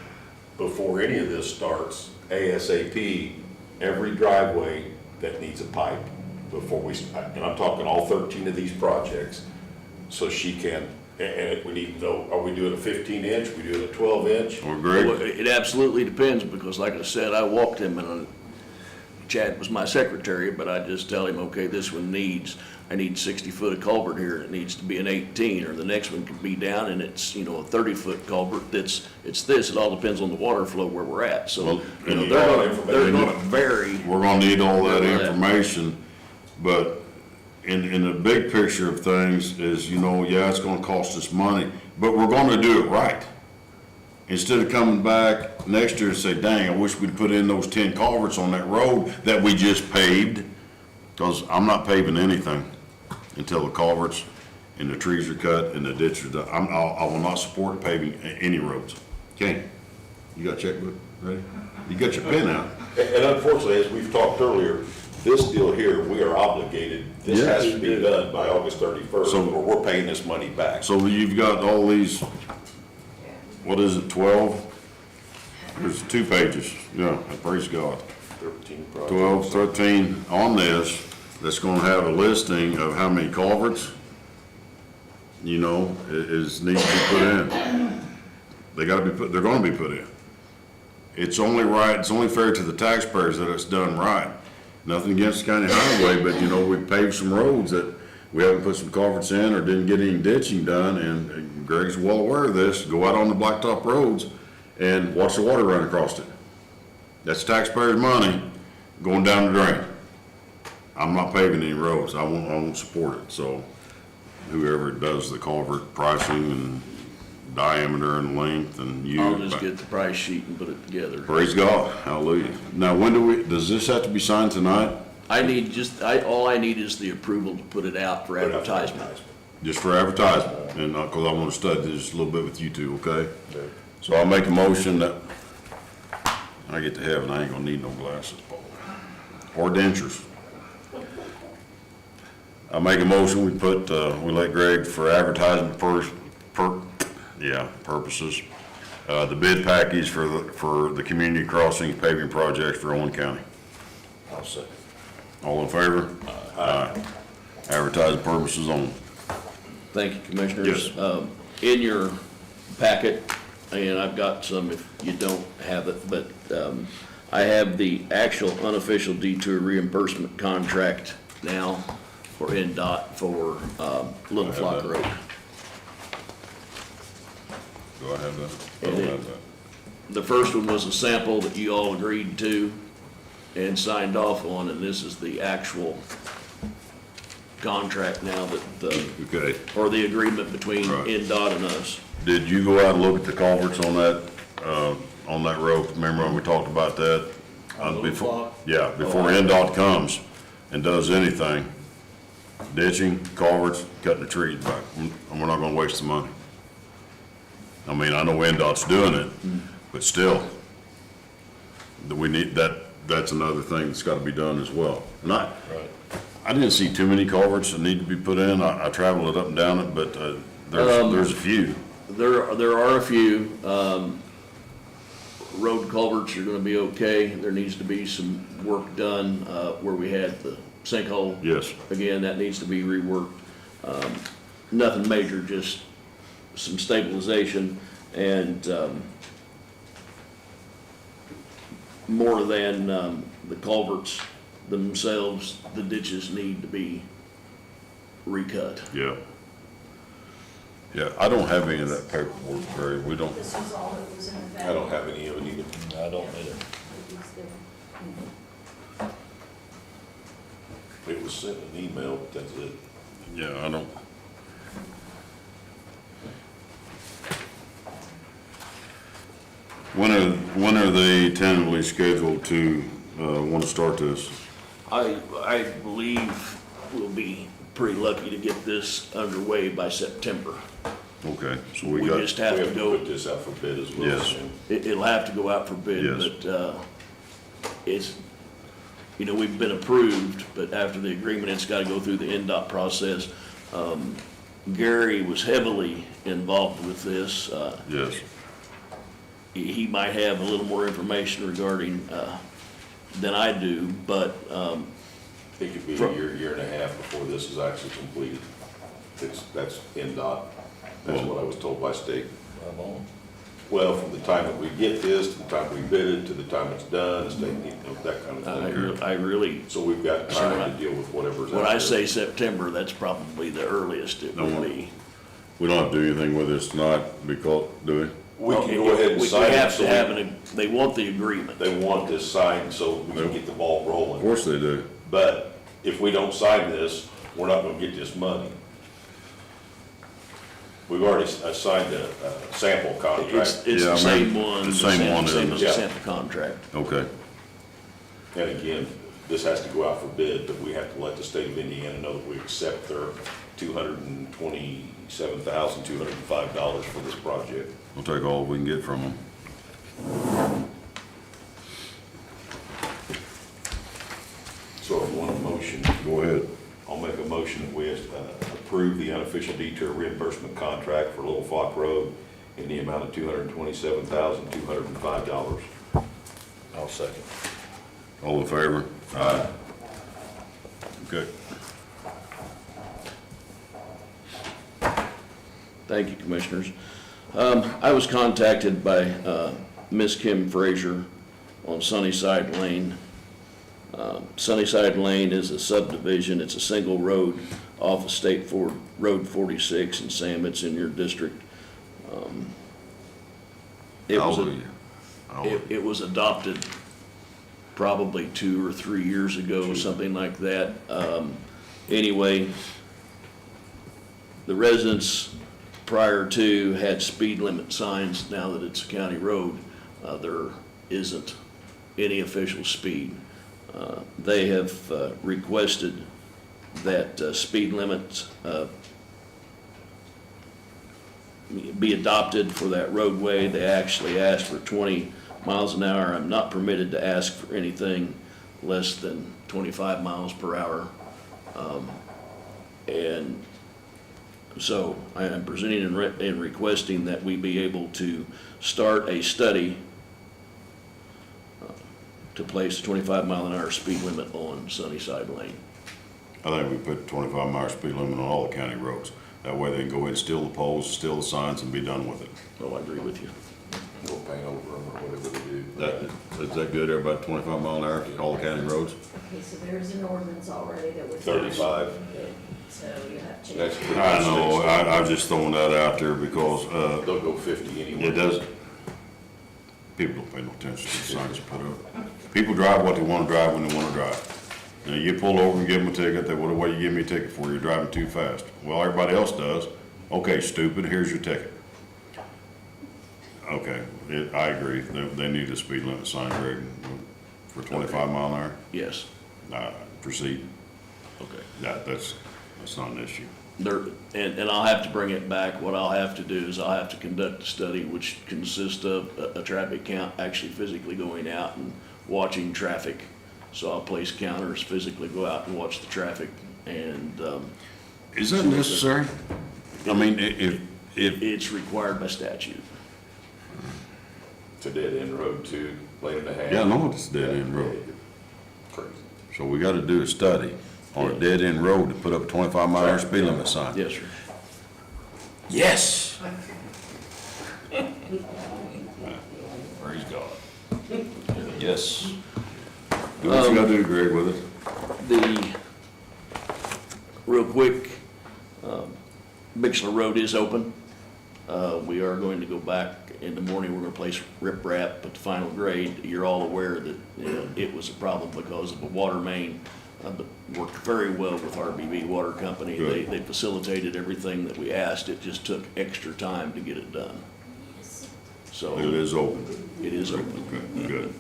before any of this starts, ASAP, every driveway that needs a pipe before we, and I'm talking all 13 of these projects, so she can, and we need to know, are we doing a 15-inch, we doing a 12-inch? Or Greg? Well, it absolutely depends, because like I said, I walked him and Chad was my secretary, but I just tell him, okay, this one I need 60-foot of culvert here, it needs to be an 18, or the next one could be down and it's, you know, a 30-foot culvert, it's this, it all depends on the water flow where we're at, so, Well, you know, and they're gonna vary. We're gonna need all that Yeah. information, but in the big picture of things is, you know, yeah, it's gonna cost us money, but we're gonna do it right. Instead of coming back next year and say, dang, I wish we'd put in those 10 culverts on that road that we just paved, because I'm not paving anything until the culverts and the trees are cut and the ditch are done. I will not support paving any roads. Okay, you got a checkbook ready? You got your pen out? And unfortunately, as we've talked earlier, this deal here, we are obligated, this Yes. has to be done by August 31st, So- or we're paying this money back. So you've got all these, what is it, 12? There's 2 pages, yeah, praise God. 13 projects. 12, 13 on this, that's gonna have a listing of how many culverts, you know, needs to be put in. They gotta be put, they're gonna be put in. It's only right, it's only fair to the taxpayers that it's done right. Nothing against the county highway, but you know, we paved some roads that we haven't put some culverts in or didn't get any ditching done, and Greg's well aware of this. Go out on the blacktop roads and watch the water run across it. That's taxpayers' money going down the drain. I'm not paving any roads. I won't support it. So whoever does the culvert pricing and diameter and length and you. I'll just get the price sheet and put it together. Praise God. Hallelujah. Now, does this have to be signed tonight? All I need is the approval to put it out for advertisement. Just for advertisement? And, cause I wanna study this a little bit with you two, okay? So I'll make a motion that, I get to heaven, I ain't gonna need no glasses, Paul. Or dentures. I make a motion, we let Greg for advertisement purposes, the bid package for the community crossings paving project for Owen County. I'll second. All in favor? Aye. Advertising purposes only. Thank you, Commissioners. Yes. In your packet, and I've got some if you don't have it, but I have the actual unofficial detour reimbursement contract now for NDOT for Little I have Flock that. Road. Do I have that? I It don't is. have that. The first one was a sample that you all agreed to and signed off on, and this is the actual contract now that the, Okay. or the agreement between Right. NDOT and us. Did you go out and look at the culverts on that road? Remember when we talked about that? On Little Before- Flock? Yeah, before Oh. NDOT comes and does anything, ditching, culverts, cutting the trees back, and we're not gonna waste the money. I mean, I know NDOT's doing it, but still, we need, that's another thing that's gotta be done as well. I didn't see too many culverts that need to be put in. I traveled it up and down it, but, there's a few. There are a few, road culverts are gonna be okay. There needs to be some work done, where we had the sinkhole. Yes. Again, that needs to be reworked. Nothing major, just some stabilization and, more than, the culverts themselves, the ditches need to be recut. Yeah. Yeah, I don't have any of that paperwork, Barry. We don't, This was all that was in the back. I don't have any of it either. I don't either. It was sent an email, but that's it. yeah, I don't. When are they tentatively scheduled to, want to start this? I believe we'll be pretty lucky to get this underway by September. Okay, so We we got, just We have have to to go, put this out for bid as well. Yes. soon. it'll have to go out for bid, Yes. but, it's, you know, we've been approved, but after the agreement, it's gotta go through the NDOT process. Gary was heavily involved with this. yes, He might have a little more information regarding, than I do, but, It could be a year and a half before this is actually completed. That's NDOT. That's what I was told by state. Well, from the time that we get this, to the time we bid it, to the time it's done, the state, you know, that kind of thing. I really, So we've got time to deal with whatever's out when there. I say September, that's probably the earliest it No will more. be. we don't have to do anything with this tonight, because, do we? We can go ahead and We sign it. have so to have they want the agreement. They want this signed so we can get the ball Of rolling. course they do. But if we don't sign this, we're not gonna get this money. We've already signed a sample contract. It's Yeah, the I same mean, one. the same one, Same as the yeah. sample contract. Okay, And again, this has to go out for bid, but we have to let the state of Indiana know that we accept their $227,205 for this project. we'll take all we can get from them. So if you want a motion, Go ahead. I'll make a motion that we approve the unofficial detour reimbursement contract for Little Flock Road in the amount of $227,205. I'll second. All in favor? Aye. Okay. Thank you, Commissioners. I was contacted by Miss Kim Frazier on Sunnyside Lane. Sunnyside Lane is a subdivision, it's a single road off of State Road 46, and Sam, it's in your district. It was a- Hallelujah. Hallelujah. It was adopted probably 2 or 3 years ago, something like that. Anyway, the residents prior to had speed limit signs. Now that it's a county road, there isn't any official speed. They have requested that speed limits be adopted for that roadway. They actually asked for 20 miles an hour. I'm not permitted to ask for anything less than 25 miles per hour. And so I am presenting and requesting that we be able to start a study to place a 25-mile-an-hour speed limit on Sunnyside Lane. I think we put 25-mile speed limit on all the county roads. That way they can go ahead and steal the poles, steal the signs, and be done with it. Oh, I agree with you. We'll paint over them or whatever they do. Is that good, everybody, 25 mile an hour, all the county roads? Okay, so there's an ordinance already that was. 35. So you have to. That's pretty I much know, fixed. I'm just throwing that out there because, They'll go 50 anyway. it does, people don't pay no attention to the signs you put up. People drive what they wanna drive when they wanna drive. Now, you pull over and give them a ticket, they, what do you give me a ticket for? You're driving too fast. Well, everybody else does. Okay, stupid, here's your ticket. Okay, I agree, they need a speed limit sign, Greg, for 25 mile an hour. Yes, Proceed, okay. that's not an issue. And I'll have to bring it back. What I'll have to do is I'll have to conduct a study which consists of a traffic count, actually physically going out and watching traffic. So I'll place counters, physically go out and watch the traffic, and, Is that necessary? I mean, if, it's required by statute. It's a dead end road too, lane and a half. yeah, I know it's a dead end road, Crazy. so we gotta do a study on a dead end road to put up a 25 mile an hour speed limit sign. Yes, sir. Yes. Praise God. Yes. Do what you gotta do, Greg, with it. Real quick, Bixler Road is open. We are going to go back in the morning, we're gonna place riprap at the final grade. You're all aware that, it was a problem because of a water main, but worked very well with RBB Water Company. Good. They facilitated everything that we asked, it just took extra time to get it done. So, It is open. it is open. Okay, good.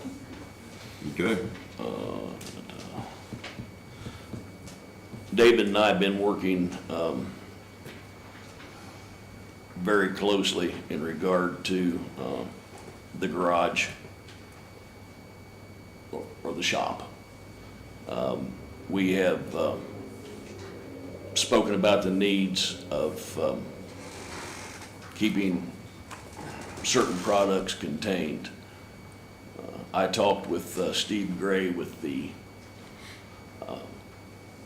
Okay. David and I have been working very closely in regard to the garage or the shop. We have spoken about the needs of keeping certain products contained. I talked with Steve Gray with the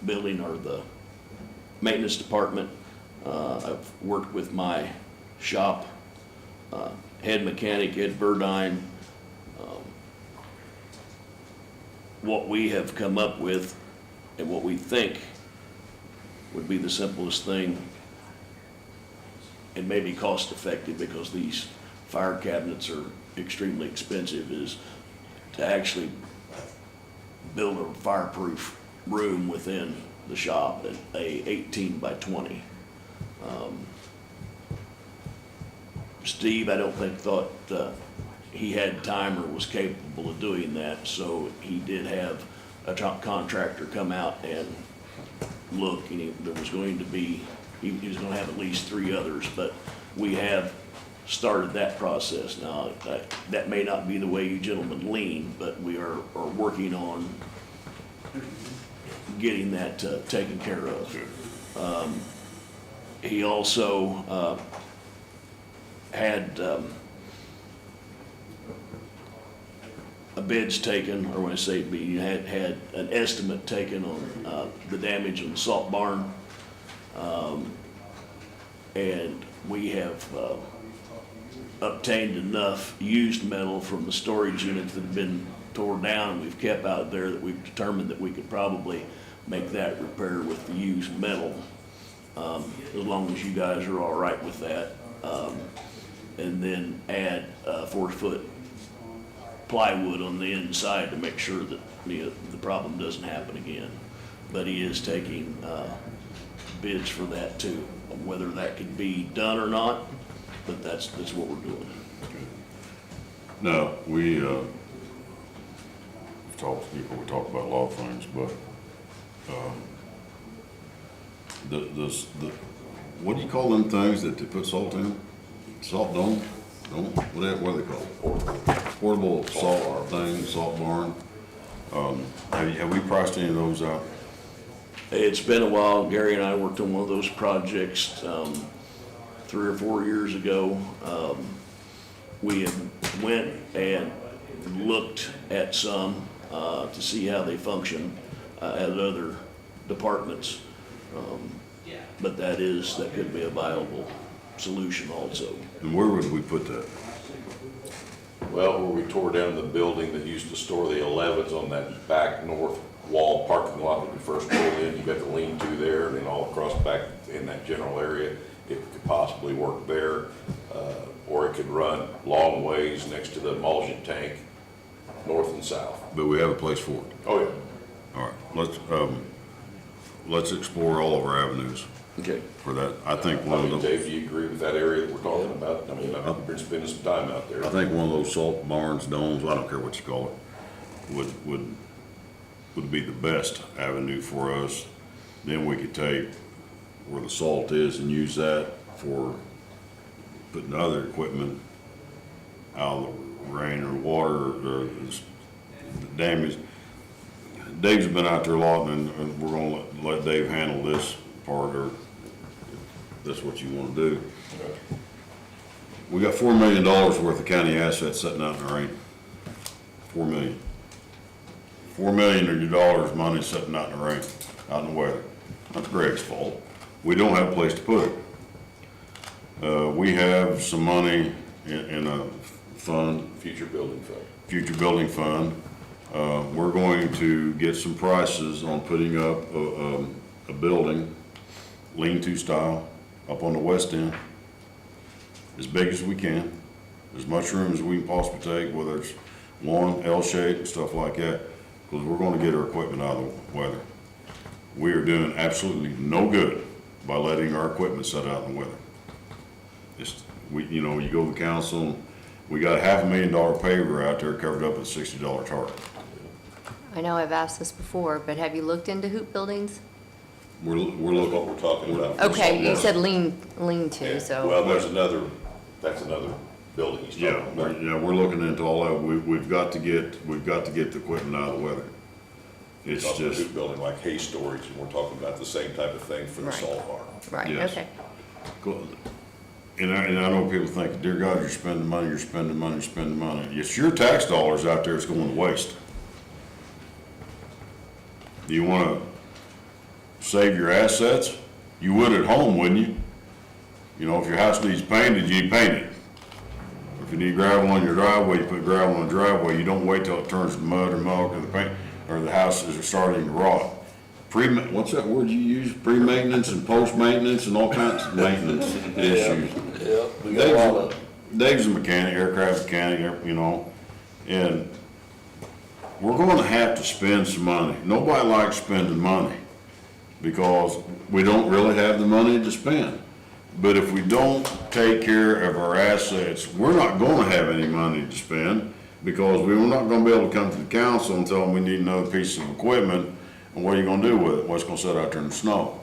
building or the maintenance department. I've worked with my shop head mechanic, Ed Burdine. What we have come up with and what we think would be the simplest thing and maybe cost effective, because these fire cabinets are extremely expensive, is to actually build a fireproof room within the shop, at a 18 by 20. Steve, I don't think thought he had time or was capable of doing that, so he did have a contractor come out and look, and there was going to be, he was gonna have at least 3 others, but we have started that process. Now, that may not be the way you gentlemen lean, but we are working on getting that taken care of. He also had a bids taken, or when I say bid, had an estimate taken on the damage on the salt barn. And we have obtained enough used metal from the storage units that have been torn down and we've kept out there that we've determined that we could probably make that repair with the used metal, as long as you guys are all right with that. And then add 4-foot plywood on the inside to make sure that the problem doesn't happen again. But he is taking bids for that too, whether that could be done or not, but that's what we're doing. Now, we talked about a lot of things, but, what do you call them things that they put salt in? Salt dome? What are they called? Portable salt thing, salt barn. Have we priced any of those out? It's been a while. Gary and I worked on one of those projects 3 or 4 years ago. We went and looked at some to see how they function at other departments. But that could be a viable solution also. And where would we put that? Well, where we tore down the building that used to store the 11s on that back north wall parking lot when you first pulled in, you got the lean-to there, and then all across back in that general area, it could possibly work there. Or it could run long ways next to the emulsion tank, north and south. But we have a place for it. Oh, yeah. All right, let's explore all of our avenues Okay. for that. I think I one of mean, those, Dave, do you agree with that area that we're talking about? I mean, I've been spending some time out there. I think one of those salt barns, domes, I don't care what you call it, would be the best avenue for us. Then we could take where the salt is and use that for putting other equipment out of the rain or water or the damage. Dave's been out there a lot, and we're gonna let Dave handle this part, or if that's what you wanna do. We got $4 million worth of county assets sitting out in the rain. 4 million. 4 million of your dollars' money sitting out in the rain, out in the weather. That's Greg's fault. We don't have a place to put it. We have some money in a fund, Future building fund. future building fund. We're going to get some prices on putting up a building, lean-to style, up on the west end, as big as we can, as much room as we can possibly take, whether it's one L-shape and stuff like that, because we're gonna get our equipment out of the weather. We are doing absolutely no good by letting our equipment sit out in the weather. You go to the council, we got a $500,000 paver out there covered up at $60 target. I know I've asked this before, but have you looked into hoop buildings? We're That's looking, what we're talking about. Okay, you said lean Yeah. to, so. Well, that's another building he's yeah, talking about. we're looking into all that. We've got to get the equipment out of the weather. It's Talking about just, a building like hay storage, and we're talking about the same type of thing for the Right. salt barn. Right, Yes. okay. and I know people think, dear God, you're spending money, you're spending money, you're spending money. It's your tax dollars out there that's going to waste. Do you want to save your assets? You would at home, wouldn't you? You know, if your house needs painted, you paint it. If you need gravel on your driveway, you put gravel on the driveway. You don't wait till it turns to mud or muck or the paint, or the house is starting to rot. What's that word you use? Pre-maintenance and post-maintenance and all kinds of maintenance issues. Yeah, we got a lot of. Dave's a mechanic, aircraft mechanic, and we're going to have to spend some money. Nobody likes spending money because we don't really have the money to spend. But if we don't take care of our assets, we're not going to have any money to spend because we're not going to be able to come to the council and tell them we need another piece of equipment. And what are you going to do with it? What's going to sit out there in the snow?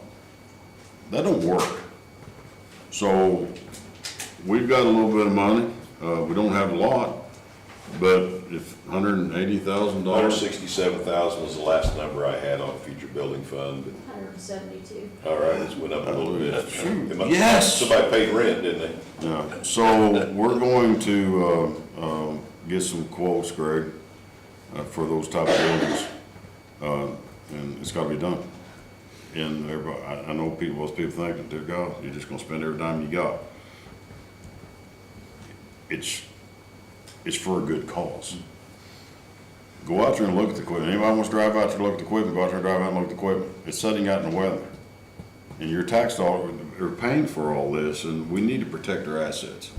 That don't work. So we've got a little bit of money. We don't have a lot, but if $180,000. $167,000 was the last number I had on future building fund. 172. All right, it's went up a little bit. Yes. Somebody paid rent, didn't they? Yeah, so we're going to get some quotes, Greg, for those type of buildings, and it's gotta be done. And everybody, I know most people think, dear God, you're just gonna spend every dime you got. It's for a good cause. Go out there and look at the equipment. Anybody wants to drive out there and look at the equipment, go out there and drive out and look at the equipment. It's sitting out in the weather. And your tax dollars are paying for all this, and we need to protect our assets.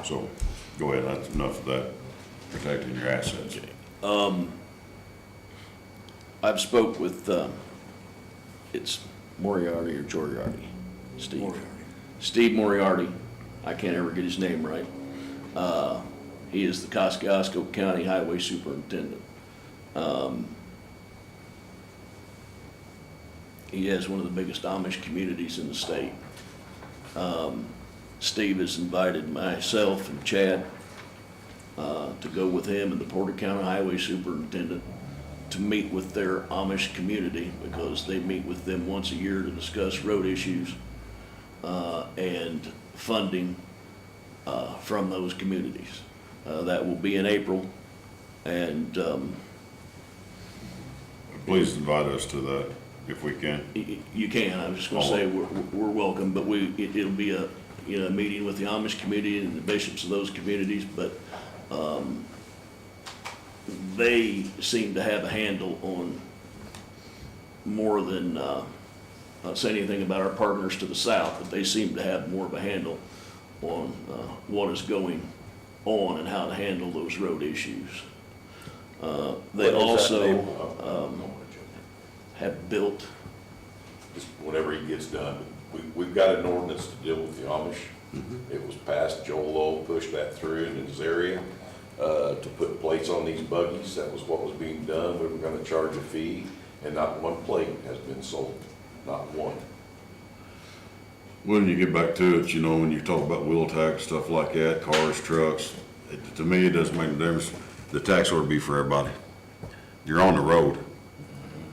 So, go ahead, that's enough of that, protecting your assets. I've spoke with, it's Moriarty or Joriarty, Steve. Steve Moriarty, I can't ever get his name right. He is the Kosciuszko County Highway Superintendent. He has one of the biggest Amish communities in the state. Steve has invited myself and Chad to go with him and the Porter County Highway Superintendent to meet with their Amish community, because they meet with them once a year to discuss road issues and funding from those communities. That will be in April, and Please invite us to that. if we can. You can, I was just gonna say, we're welcome, but it'll be a, meeting with the Amish committee and the bishops of those communities, but, they seem to have a handle on more than, not saying anything about our partners to the south, but they seem to have more of a handle on, what is going on and how to handle those road issues. They also, have built, Just whenever he gets done, we've got an ordinance to deal with the Amish. It was passed, Joel Lowe pushed that through in his area, to put plates on these buggies. That was what was being done. We were gonna charge a fee, and not one plate has been sold, not one. When you get back to it, when you talk about wheel tax, stuff like that, cars, trucks, to me, it doesn't make a difference. The tax ought to be for everybody. You're on the road.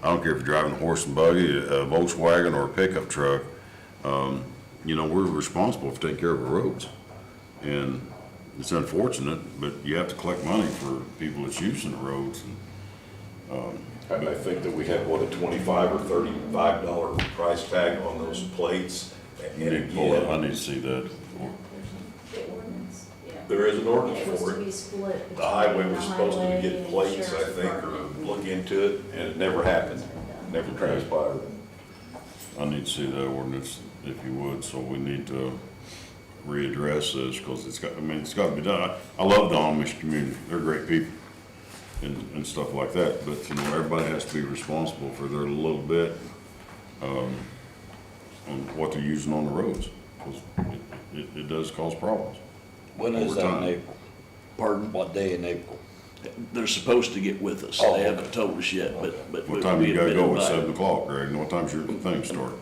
I don't care if you're driving a horse and buggy, a Volkswagen, or a pickup truck. We're responsible for taking care of our roads. And it's unfortunate, but you have to collect money for people that's using the roads. I think that we had, what, a $25 or $35 price tag on those plates. And I again, need to see that. The ordinance, yeah. there is an ordinance It was for to be it. split. The highway between was the supposed to highway get and plates, I sheriff's think, or department. look into it, and it never happened, never transpired. I need to see that ordinance, if you would, so we need to readdress this, because it's got to be done. I love the Amish community, they're great people and stuff like that, but, everybody has to be responsible for their little bit, on what they're using on the roads, because it does cause problems. When is Over that in time. April? pardon, What day in April? they're supposed to get with us. Oh, They okay. haven't told us yet, but. What time you gotta we've go? been It's invited. 7:00, Greg, and what time's your thing start?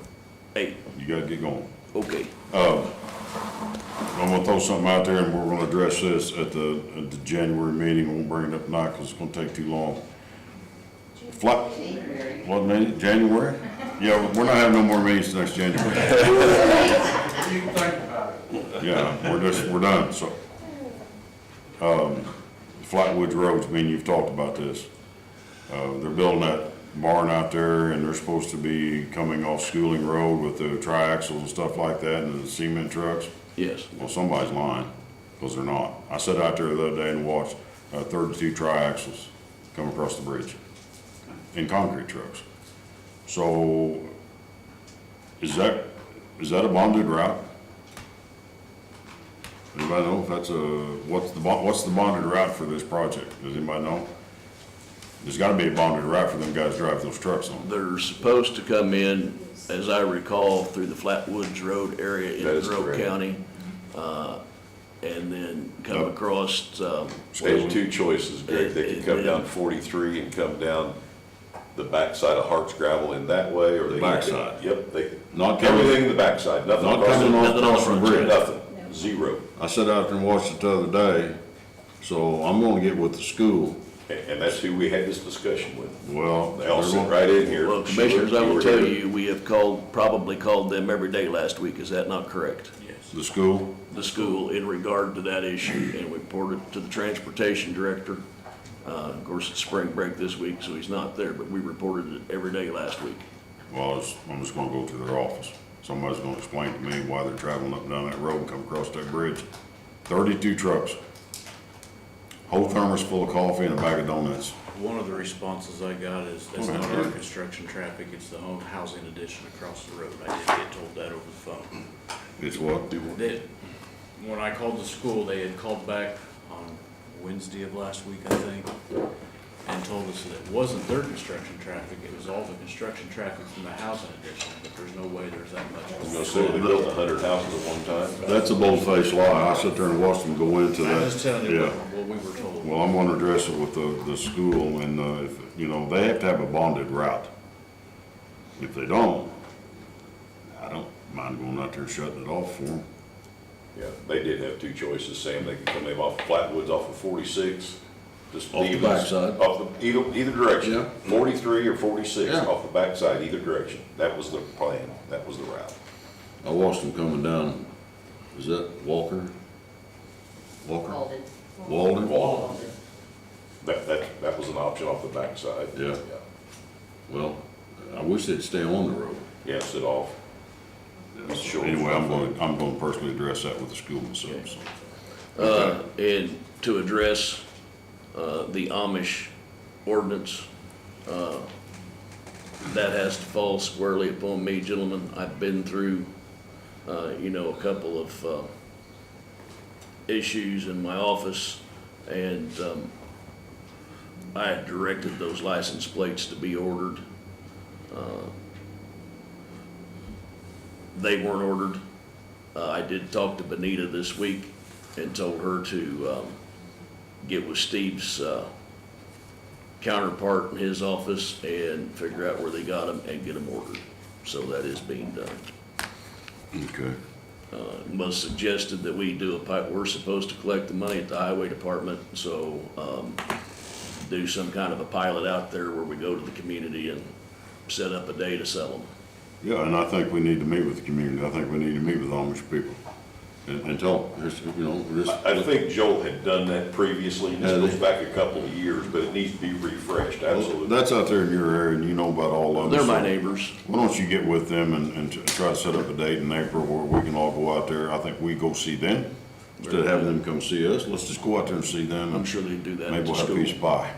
8, You gotta get going. okay. I'm gonna throw something out there, and we're gonna address this at the January meeting. We won't bring it up tonight, because it's gonna take too long. What meeting? January? Yeah, we're not having no more meetings next January. You can think about it. Yeah, we're done, so. Flatwoods Roads, you've talked about this. They're building that barn out there, and they're supposed to be coming off Schooling Road with the triaxles and stuff like that, and the cement trucks. Yes. Well, somebody's lying, because they're not. I sat out there the other day and watched 32 triaxles come across the bridge in concrete trucks. So, is that a bonded route? Anybody know if that's what's the bonded route for this project? Does anybody know? There's gotta be a bonded route for them guys to drive those trucks on. They're supposed to come in, as I recall, through the Flatwoods Road area That in is Monroe correct. County, and then come Yep. across, They had two choices, Greg. They could come down 43 and come down the backside of Hart's Gravel in that way, or they. Backside. Yep, they, Not coming- everything in the backside, nothing Not across coming the, off across the bridge. nothing, zero. I sat out there and watched it the other day, so I'm gonna get with the school. And that's who we had this discussion with. Well, They all they're sit gonna- right in here. well, Commissioners, I will were tell here. you, we have probably called them every day last week. Is that not correct? the school, The school in regard to that issue, and we reported to the transportation director. Of course, it's spring break this week, so he's not there, but we reported it every day last week. well, I'm just gonna go to their office. Somebody's gonna explain to me why they're traveling up and down that road and come across that bridge. 32 trucks. Whole thermos full of coffee and a bag of donuts. One of the responses I got is, that's not our construction traffic, it's the home housing addition across the road. I did get told that over the phone. It's what? When I called the school, they had called back on Wednesday of last week, I think, and told us that it wasn't their construction traffic, it was all the construction traffic from the housing addition, but there's no way there's that much. I was gonna say, they built 100 houses at one time. That's a bold-faced lie. I sit there and watch them go into that. I'm just telling you Yeah. what we were told. Well, I'm gonna address it with the school, and, if, they have to have a bonded route. If they don't, I don't mind going out there and shutting it off for them. Yeah, they did have two choices, saying they could come in off Flatwoods off of 46, just Off the leave backside. Off the, either direction. Yeah. 43 or 46, Yeah. off the backside, either direction. That was the plan, that was the route. I watched them coming down, is that Walker? Walker? Walden? That was an option off the backside. Yeah. Well, I wish they'd stay on the road. Yeah, sit off. Anyway, I'm gonna personally address that with the school myself, so. And to address, the Amish ordinance, that has to fall squarely upon me, gentlemen. I've been through, a couple of, issues in my office, and, I had directed those license plates to be ordered. They weren't ordered. I did talk to Benita this week and told her to, get with Steve's, counterpart in his office and figure out where they got them and get them ordered. So that is being done. Okay. It was suggested that we do we're supposed to collect the money at the highway department, so, do some kind of a pilot out there where we go to the community and set up a day to sell them. Yeah, and I think we need to meet with the community. I think we need to meet with Amish people and tell them, just. I think Joel had done that previously, this goes back a couple of years, but it needs to be refreshed, absolutely. That's out there in your area, and you know about all of them. They're my so neighbors. Why don't you get with them and try to set up a date in April where we can all go out there? I think we go see them, instead of having them come see us. Let's just go out there and see them. I'm sure they'd do that Maybe at the we'll have a school. piece of pie.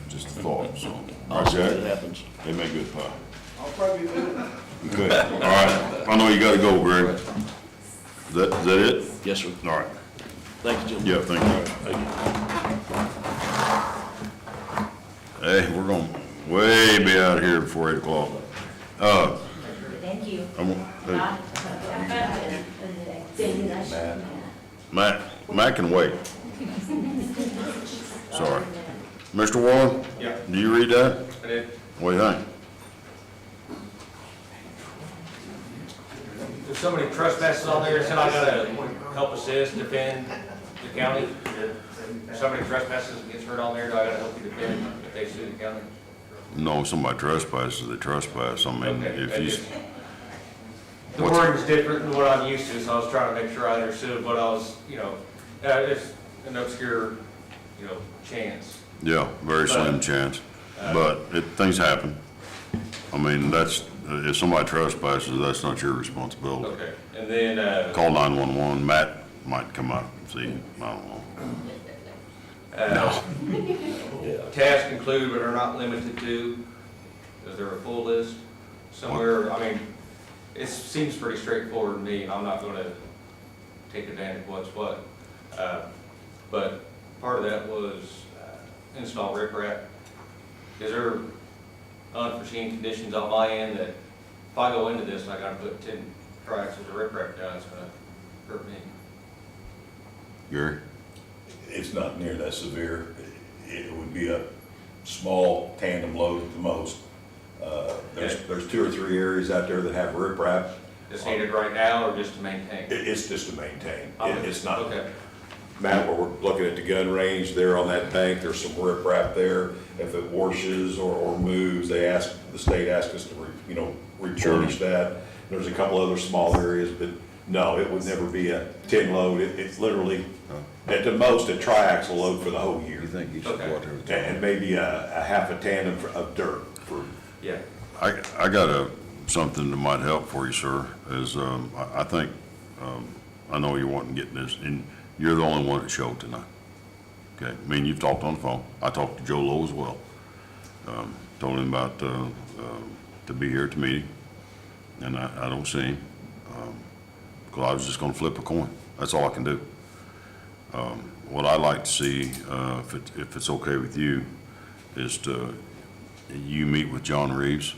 Just a thought, so. I'll see what Okay? happens. They make good pie. I'll probably be there. Okay, all right. I know you gotta go, Greg. Is that it? Yes, sir. All right. Thank you, gentlemen. Yeah, thank you. Hey, we're gonna way be out of here before 8 o'clock. Thank you. Matt can wait. Sorry. Mr. Warren? Yeah. Do you read that? I did. What do you think? There's so many trespasses on there, said I gotta help assist, defend the county. If somebody trespasses and gets hurt on there, do I gotta help you defend if they sue the county? No, somebody trespasses, they trespass. I mean, Okay, if that you, just- The wording's different than what I'm used to, so I was trying to make sure I understood what I was, it's an obscure, chance. yeah, very slim chance. But things happen. I mean, if somebody trespasses, that's not your responsibility. Okay, and then, Call 911, Matt might come out and see, I don't know. tasks include but are not limited to, is there a full list somewhere? I mean, it seems pretty straightforward to me, and I'm not gonna take advantage of what's what. But part of that was install riprap. Is there unforeseen conditions on my end that if I go into this and I gotta put 10 triaxles of riprap down, it's gonna hurt me? Gary? It's not near that severe. It would be a small tandem load at the most. There's 2 or 3 areas out there that have riprap. Is needed right now or just to maintain? It's just to maintain. It's not. Okay. Matt, where we're looking at the gun range there on that bank, there's some riprap there. If it washes or moves, the state asked us to, replenish that. There's a couple other small areas, but no, it would never be a 10 load. It's literally, at the most, a triaxle load for the whole year. You think you should go out there? And maybe a half a tandem of dirt for. Yeah. I got something that might help for you, sir, is, I think, I know you want to get this, and you're the only one that showed tonight. Okay, I mean, you've talked on the phone. I talked to Joe Lowe as well. Told him about, to be here at the meeting, and I don't see him. Because I was just gonna flip a coin. That's all I can do. What I'd like to see, if it's okay with you, is you meet with John Reeves.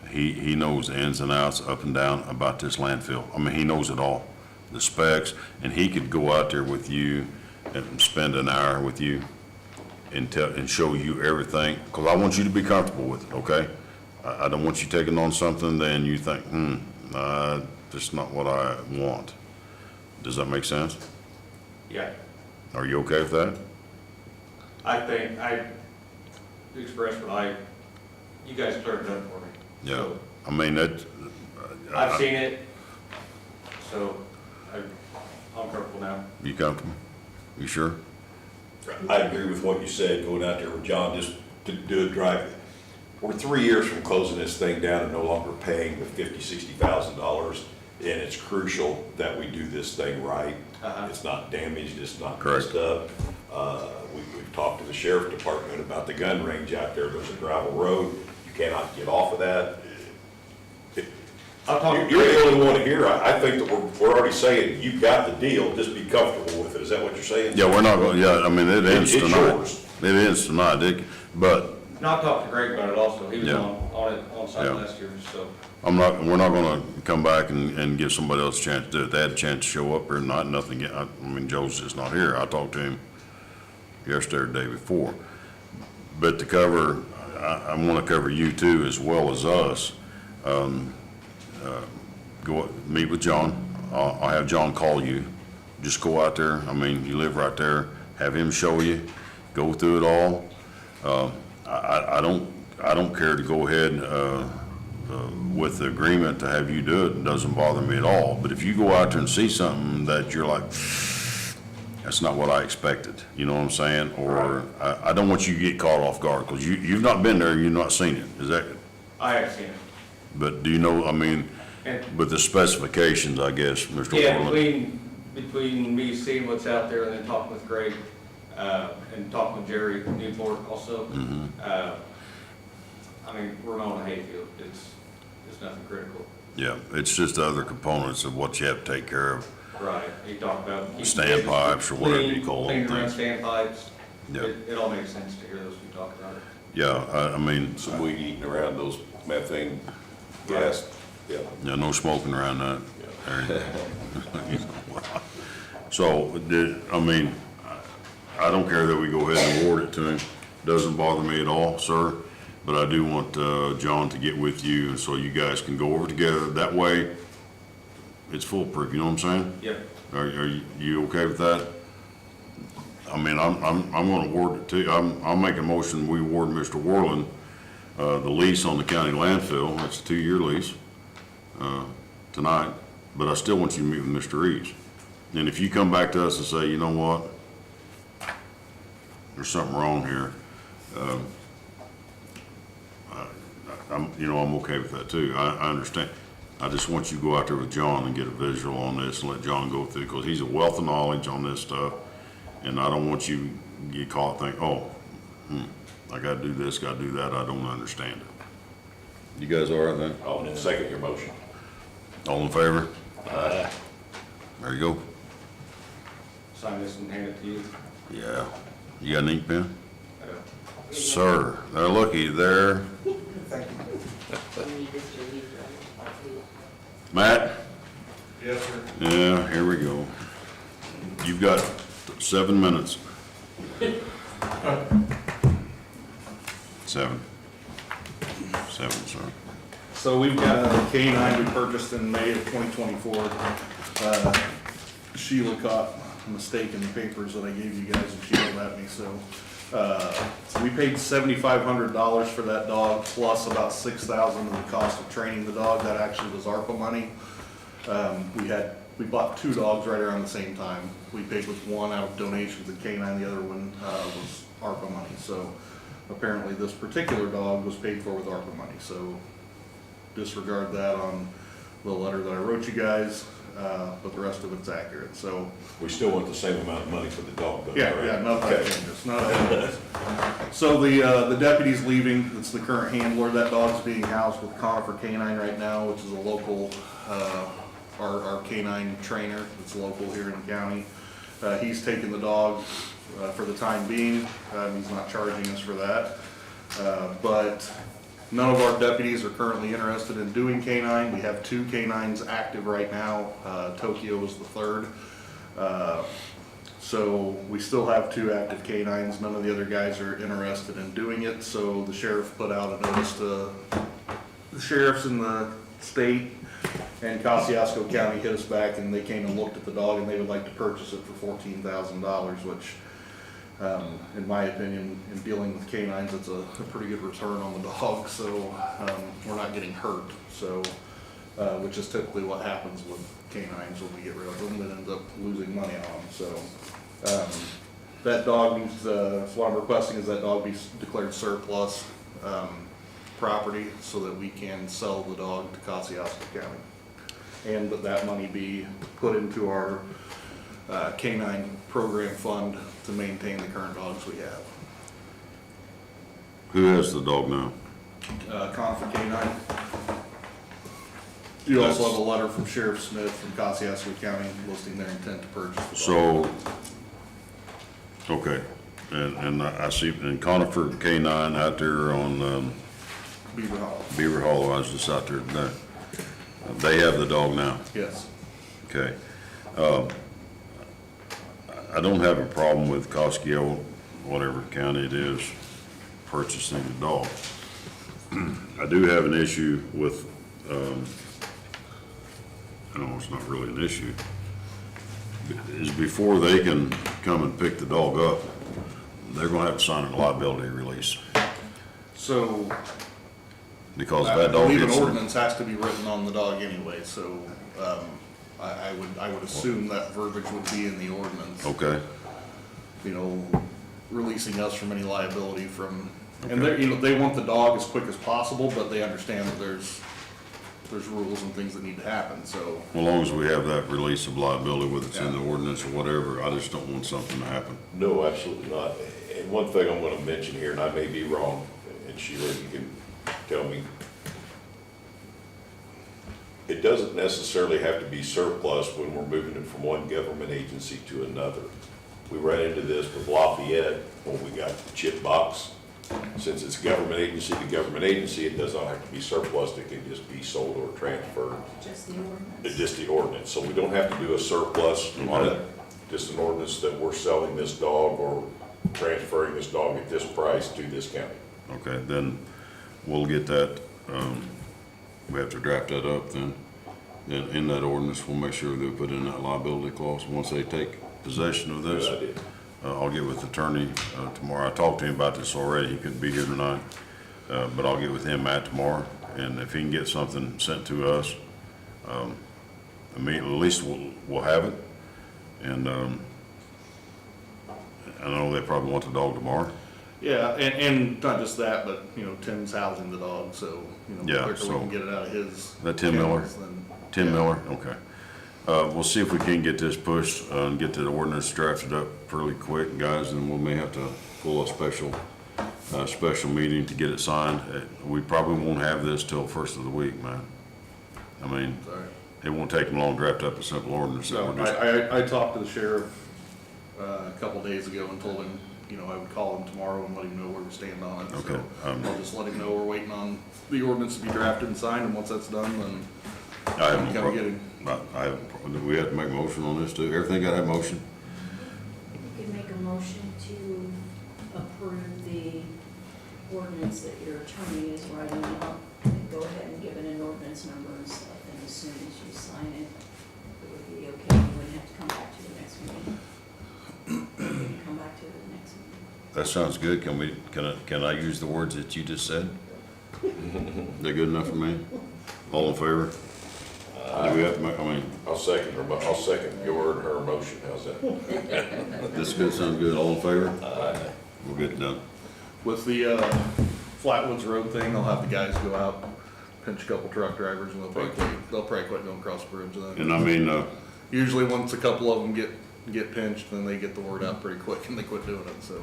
He knows the ins and outs, up and down, about this landfill. I mean, he knows it all, the specs, and he could go out there with you and spend an hour with you and show you everything, because I want you to be comfortable with it, okay? I don't want you taking on something, then you think, that's not what I want. Does that make sense? Yeah. Are you okay with that? I think I expressed you guys cleared it up for me. Yeah, So, I mean, that. I've seen it, so I'm comfortable now. You comfortable? You sure? I agree with what you said, going out there with John, just to do a drive. we're 3 years from closing this thing down and no longer paying the $50,000-$60,000, and it's crucial that we do this thing right. It's not damaged, it's not messed up. We've talked to the sheriff department about the gun range out there. There's a gravel road. You cannot get off of that. You're the only one here. I think that we're already saying, you've got the deal, just be comfortable with it. Is that what you're saying? Yeah, we're not going, yeah, I mean, it ends It's tonight. yours. It ends tonight, but And I talked to Greg about it also, he was Yeah. on it on site Yeah. last year, so. we're not gonna come back and give somebody else a chance to do it. They had a chance to show up here, not, nothing, I mean, Joe's just not here. I talked to him yesterday or the day before. But to cover, I wanna cover you too as well as us. Go, meet with John. I'll have John call you. Just go out there. I mean, you live right there. Have him show you, go through it all. I don't care to go ahead, with the agreement to have you do it. It doesn't bother me at all. But if you go out there and see something that you're like, that's not what I expected, you know what I'm saying? Or I don't want you to get caught off guard, because you've not been there, you've not seen it. Is that, I have seen it. but do you know, I mean, And with the specifications, I guess, Mr. yeah, Orland? between me seeing what's out there and then talking with Greg, and talking with Jerry Newport also, I mean, we're on a hayfield, it's nothing critical. Yeah, it's just the other components of what you have to take care of. Right, he talked about. keeping Standpipes or whatever you call them Cleaning around things. standpipes. Yeah. It all makes sense to hear those two talk about it. Yeah, I mean, Some weed eating around those methane gas. Yeah. yeah, no smoking around that. So, I mean, I don't care that we go ahead and award it to him. Doesn't bother me at all, sir. But I do want, John to get with you, and so you guys can go over together. That way, it's foolproof, you know what I'm saying? Yep. Are you okay with that? I mean, I'm gonna award it to, I'll make a motion, we award Mr. Worland, the lease on the county landfill. That's a 2-year lease, tonight. But I still want you to meet with Mr. Reeves. And if you come back to us and say, you know what? There's something wrong here. I'm okay with that too. I understand. I just want you to go out there with John and get a visual on this and let John go through, because he's a wealth of knowledge on this stuff. And I don't want you to get caught thinking, I gotta do this, gotta do that. I don't understand it. You guys all right then? Oh, and then second your motion. All in favor? There you go. Sign this and hand it to you. Yeah. You got an ink pen? Uh, Sir, they're looky there. Matt? Yes, sir. Yeah, here we go. You've got 7 minutes. 7. 7, sir. So we've got a K-9 we purchased in May of 2024. Sheila caught a mistake in the papers that I gave you guys and she yelled at me, so. We paid $7,500 for that dog, plus about $6,000 in the cost of training the dog. That actually was ARPA money. We bought 2 dogs right around the same time. We paid with one out of donations at K-9, the other one was ARPA money. So apparently this particular dog was paid for with ARPA money. So disregard that on the letter that I wrote you guys, but the rest of it's accurate. So We still want the same amount of money for the dog, though, right? yeah, nothing Okay. changes, nothing changes. So the deputy's leaving, it's the current handler, that dog's being housed with Conifer Canine right now, which is a local, our canine trainer that's local here in the county. He's taking the dog, for the time being, he's not charging us for that. But none of our deputies are currently interested in doing canine. We have 2 canines active right now, Tokyo is the 3rd. So we still have 2 active canines. None of the other guys are interested in doing it. So the sheriff put out a notice to the sheriffs in the state, and Kosciuszko County hit us back, and they came and looked at the dog, and they would like to purchase it for $14,000, which, in my opinion, in dealing with canines, it's a pretty good return on the dog. So we're not getting hurt. So, which is typically what happens with canines when we get rid of them, that ends up losing money on them. So that dog needs, what I'm requesting is that dog be declared surplus. property so that we can sell the dog to Kosciuszko County. And that money be put into our canine program fund to maintain the current dogs we have. Who has the dog now? Conifer Canine. You also have a letter from Sheriff Smith from Kosciuszko County listing their intent to purchase the dog. So, okay, and I see, in Conifer K-9 out there on, Beaver Hollow. Beaver Hollow, I was just out there today. They have the dog now, Yes. okay. I don't have a problem with Coscio, whatever county it is, purchasing the dog. I do have an issue with, no, it's not really an issue, is before they can come and pick the dog up, they're gonna have to sign a liability release, So because I that dog believe an gets. ordinance has to be written on the dog anyway, so I would assume that verbiage would be in the ordinance. Okay, You know, releasing us from any liability from, and they, you know, they want the dog as quick as possible, but they understand that there's rules and things that need to happen, so. as long as we have that release of liability, whether it's in the ordinance or whatever, I just don't want something to happen. No, absolutely not. And one thing I'm gonna mention here, and I may be wrong, and Sheila, you can tell me. It doesn't necessarily have to be surplus when we're moving it from one government agency to another. We ran into this with Lafayette when we got the chip box. Since it's government agency to government agency, it does not have to be surplus, it can just be sold or transferred. Just the ordinance. It's just the ordinance, so we don't have to do a surplus on it, just an ordinance that we're selling this dog or transferring this dog at this price to this county. Okay, then we'll get that, we have to draft that up then. Then in that ordinance, we'll make sure they put in that liability clause once they take possession of this. Good idea. I'll get with the attorney tomorrow. I talked to him about this already. He couldn't be here tonight. But I'll get with him, Matt, tomorrow. And if he can get something sent to us, immediately, at least we'll have it. And I know they probably want the dog tomorrow. Yeah, and not just that, but, you know, Tim's housing the dog, so, you know, the Yeah, quicker we so- can get it out of his. That Tim Miller? kennels, then- Tim yeah. Miller? Okay. We'll see if we can get this pushed and get the ordinance drafted up fairly quick, guys, and we may have to pull a special meeting to get it signed. We probably won't have this till first of the week, man. I mean, Sorry. it won't take them long to draft up a simple ordinance. So We're just- I talked to the sheriff a couple days ago and told him, you know, I would call him tomorrow and let him know where we stand on it. Okay, So I'll just let him know we're waiting on the ordinance to be drafted and signed, and once that's done, then I have no come get problem. him. Do we have to make a motion on this too? Everything got a motion? You can make a motion to approve the ordinance that your attorney is writing up, and go ahead and give it an ordinance number and stuff, and as soon as you sign it, it would be okay, you wouldn't have to come back to the next meeting. You can come back to the next meeting. That sounds good. Can I use the words that you just said? They're good enough for me? All in favor? Do we have to make, I mean, I'll second your and her motion, how's that? this good, sounds good. All in favor? We'll get it done. With the Flatwoods Road thing, I'll have the guys go out, pinch a couple truck drivers, and they'll probably quit going across the bridge then. And I mean, Usually once a couple of them get pinched, then they get the word out pretty quick and they quit doing it, so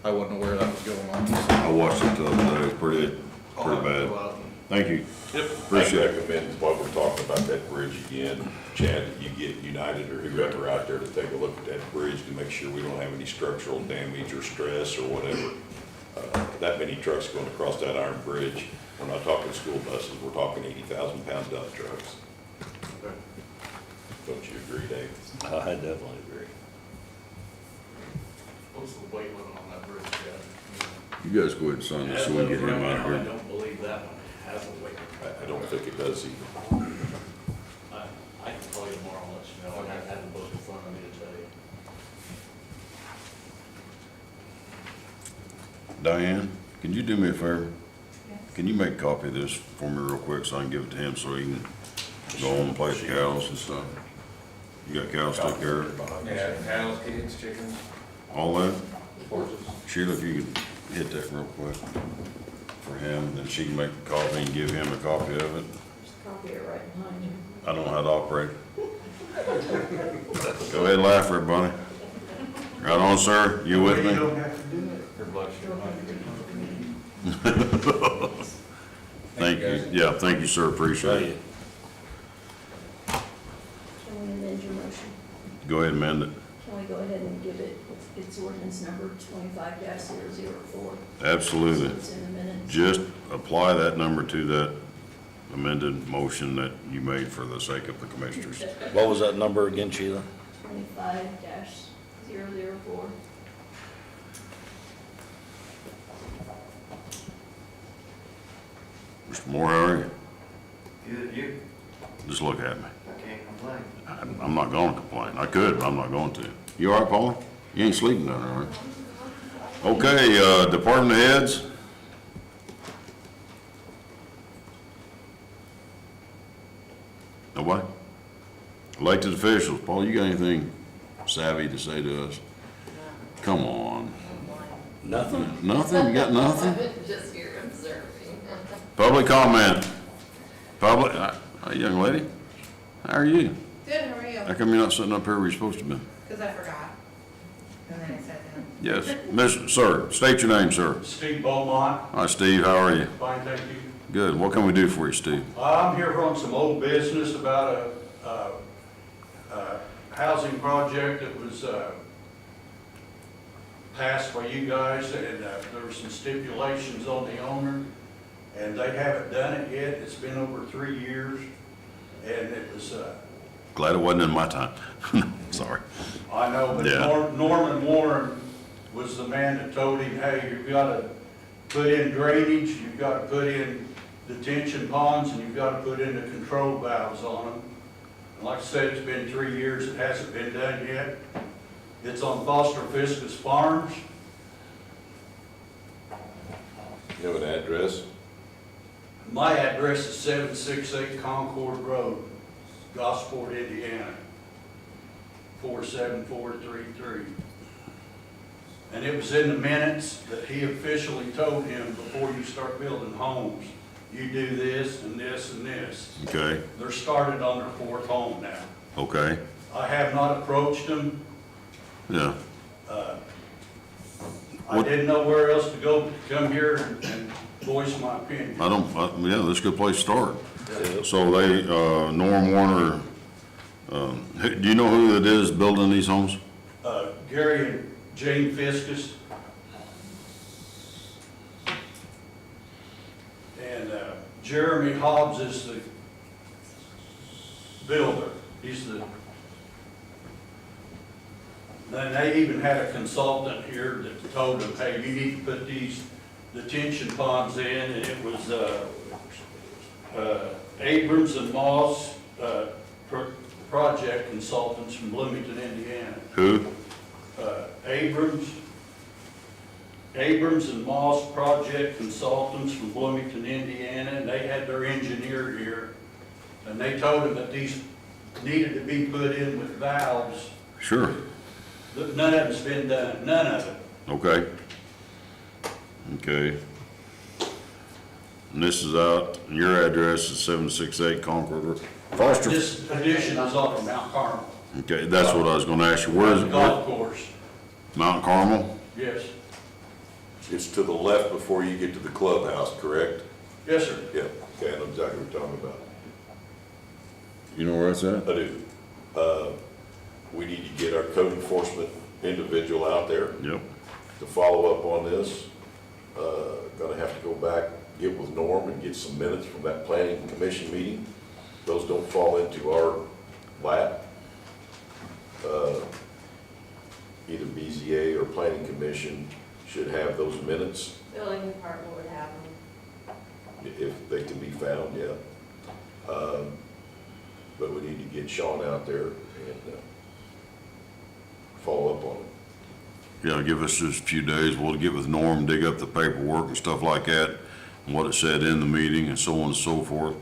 I wasn't aware that was going on. So I watched it the other day. It's pretty I'll have to bad. go out and- Thank you. Yep. Appreciate I it. recommend, while we're talking about that bridge again, Chad, that you get United or whoever out there to take a look at that bridge to make sure we don't have any structural damage or stress or whatever. That many trucks going across that iron bridge, we're not talking school buses, we're talking 80,000-pound dump trucks. Don't you agree, Dave? I definitely agree. What's the weight limit on that bridge, Chad? You guys go ahead and sign this so we can get him out of I here. don't believe that one has a weight. I don't think it does either. I can call you tomorrow and let you know. I have the book in front of me to tell you. Diane, can you do me a favor? Can you make a copy of this for me real quick so I can give it to him so he can go on and play with the cows and stuff? You got cows to take care of? Yeah, cows, kids, chickens, All that? horses. Sheila, if you could hit that real quick. for him, then she can make the copy and give him a copy of it. Just copy it right behind you. I don't know how to operate. Go ahead and laugh, everybody. Right on, sir. You with me? Thank you. Yeah, thank you, sir. Appreciate it. Can we amend your motion? Go ahead and amend it. Can we go ahead and give it, it's ordinance number 25-004? Absolutely. So it's in the minutes. Just apply that number to that amended motion that you made for the sake of the commissioners. What was that number again, Sheila? 25-004. Mr. Moore, how are you? Good, you? Just look at me. I can't complain. I'm not gonna complain. I could, but I'm not going to. You all right, Paula? You ain't sleeping down there, are you? Okay, department heads. Nobody? Elected officials. Paul, you got anything savvy to say to us? Come on. Nothing? Nothing? You got nothing? Just here observing. Public comment. Public, hi, young lady. How are you? Good, how are you? How come you're not sitting up here where you're supposed to be? Because I forgot. And then I sat down. Yes. Sir, state your name, sir. Steve Beaumont. Hi, Steve. How are you? Fine, thank you. Good. What can we do for you, Steve? I'm here from some old business about a housing project that was passed by you guys, and there were some stipulations on the owner, and they haven't done it yet. It's been over 3 years, and it was, Glad it wasn't in my time. Sorry. I know, but Yeah. Norman Warren was the man that told him, hey, you've got to put in drainage, you've got to put in detention ponds, and you've got to put in the control valves on them. And like I said, it's been 3 years, it hasn't been done yet. It's on Foster Fiskus Farms. You have an address? My address is 768 Concord Road, Gosport, Indiana, 47433. And it was in the minutes that he officially told him, before you start building homes, you do this and this and this. Okay, They're started on their 4th home now. okay, I have not approached them. yeah. I didn't know where else to go but to come here and voice my opinion. Yeah, that's a good place to start. So they, Norm Warner, do you know who it is building these homes? Gary and Jane Fiskus. And Jeremy Hobbs is the builder. He's the, then they even had a consultant here that told them, hey, you need to put these detention ponds in, and it was Abrams and Moss project consultants from Bloomington, Indiana. Who? Abrams and Moss project consultants from Bloomington, Indiana, and they had their engineer here, and they told him that these needed to be put in with valves. Sure. But none of it's been done, none of it. Okay. Okay. And this is out, your address is 768 Concord Road. Foster. This addition is off of Mount Carmel. Okay, that's what I was gonna ask you. Where is it? Golf course, Mount Carmel? yes. It's to the left before you get to the clubhouse, correct? Yes, sir. Yeah, okay, I know exactly what you're talking about. You know where it's at? I do. We need to get our code enforcement individual out there Yep. to follow up on this. Gonna have to go back, get with Norm and get some minutes from that planning commission meeting. Those don't fall into our lap. Either BZA or planning commission should have those minutes, Building department would have them. if they can be found, yeah. But we need to get Sean out there and follow up on it. Yeah, give us just a few days. We'll get with Norm, dig up the paperwork and stuff like that, and what it said in the meeting and so on and so forth.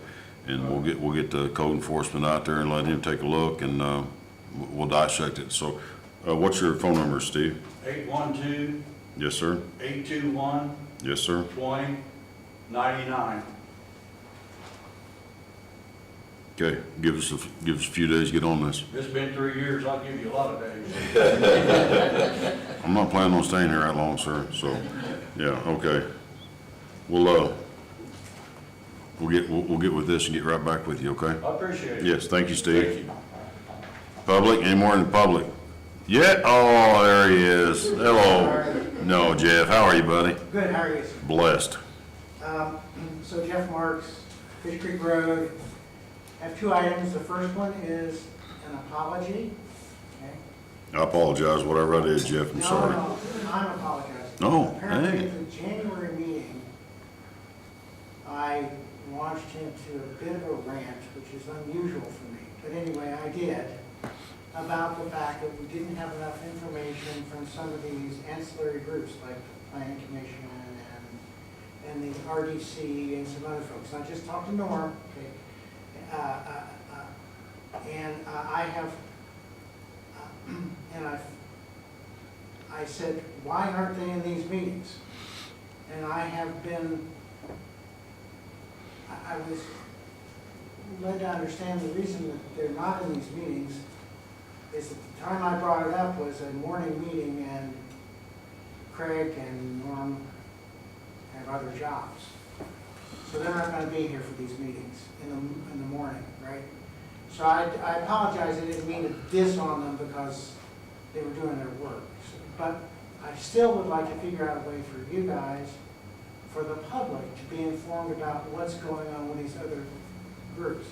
And we'll get the code enforcement out there and let him take a look, and we'll dissect it. So, what's your phone number, Steve? 812-821-20. Yes, sir. Yes, sir. 99. Okay, give us a few days to get on this. It's been 3 years, I'll give you a lot of days. I'm not planning on staying here that long, sir, so, yeah, okay. We'll get with this and get right back with you, okay? I appreciate it. Yes, thank you, Steve. Thank you. Public, any more in the public? Yeah, oh, there he is. Hello. No, Jeff, how are you, buddy? Good, how are you? Blessed. So Jeff Marks, Fish Creek Road. I have 2 items. The first one is an apology. Okay? I apologize, whatever I did, Jeff, I'm sorry. No, I'm apologizing. No, Apparently, hey. at the January meeting, I launched into a bit of a rant, which is unusual for me. But anyway, I did, about the fact that we didn't have enough information from some of these ancillary groups, like the Planning Commission and the RDC and some other folks. I just talked to Norm, okay? I said, why aren't they in these meetings? And I was led to understand the reason that they're not in these meetings is that the time I brought it up was a morning meeting and Craig and Norm have other jobs. So they're not going to be here for these meetings in the morning, right? So I apologize, I didn't mean to diss on them because they were doing their work. But I still would like to figure out a way for you guys, for the public, to be informed about what's going on with these other groups.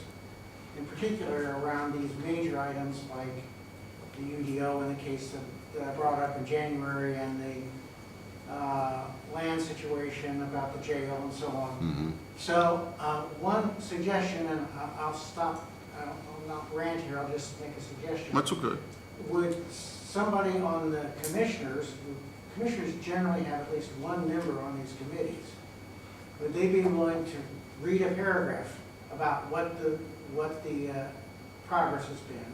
In particular, around these major items like the UDO in the case that I brought up in January and the land situation about the jail and so on. Mm-hmm. So one suggestion, and I'll stop, I'll not rant here, I'll just make a suggestion. That's okay. Would somebody on the commissioners generally have at least one member on these committees, would they be willing to read a paragraph about what the progress has been,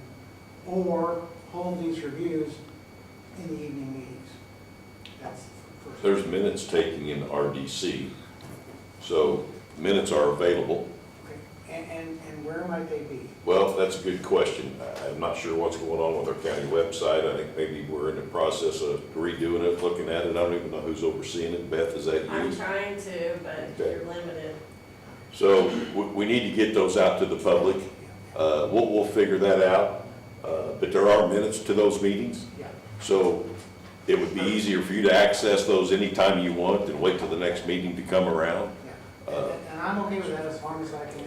or hold these reviews in the evening meetings? That's the first. There's minutes taking in RDC, so minutes are available. Okay. And where might they be? Well, that's a good question. I'm not sure what's going on with our county website. I think maybe we're in the process of redoing it, looking at it. I don't even know who's overseeing it. Beth, is that you? I'm trying to, but Okay. you're limited. So we need to get those out to the public. We'll figure that out. But there are minutes to those meetings. Yeah. So it would be easier for you to access those anytime you want and wait till the next meeting to come around. Yeah. And I'm okay with that as long as I can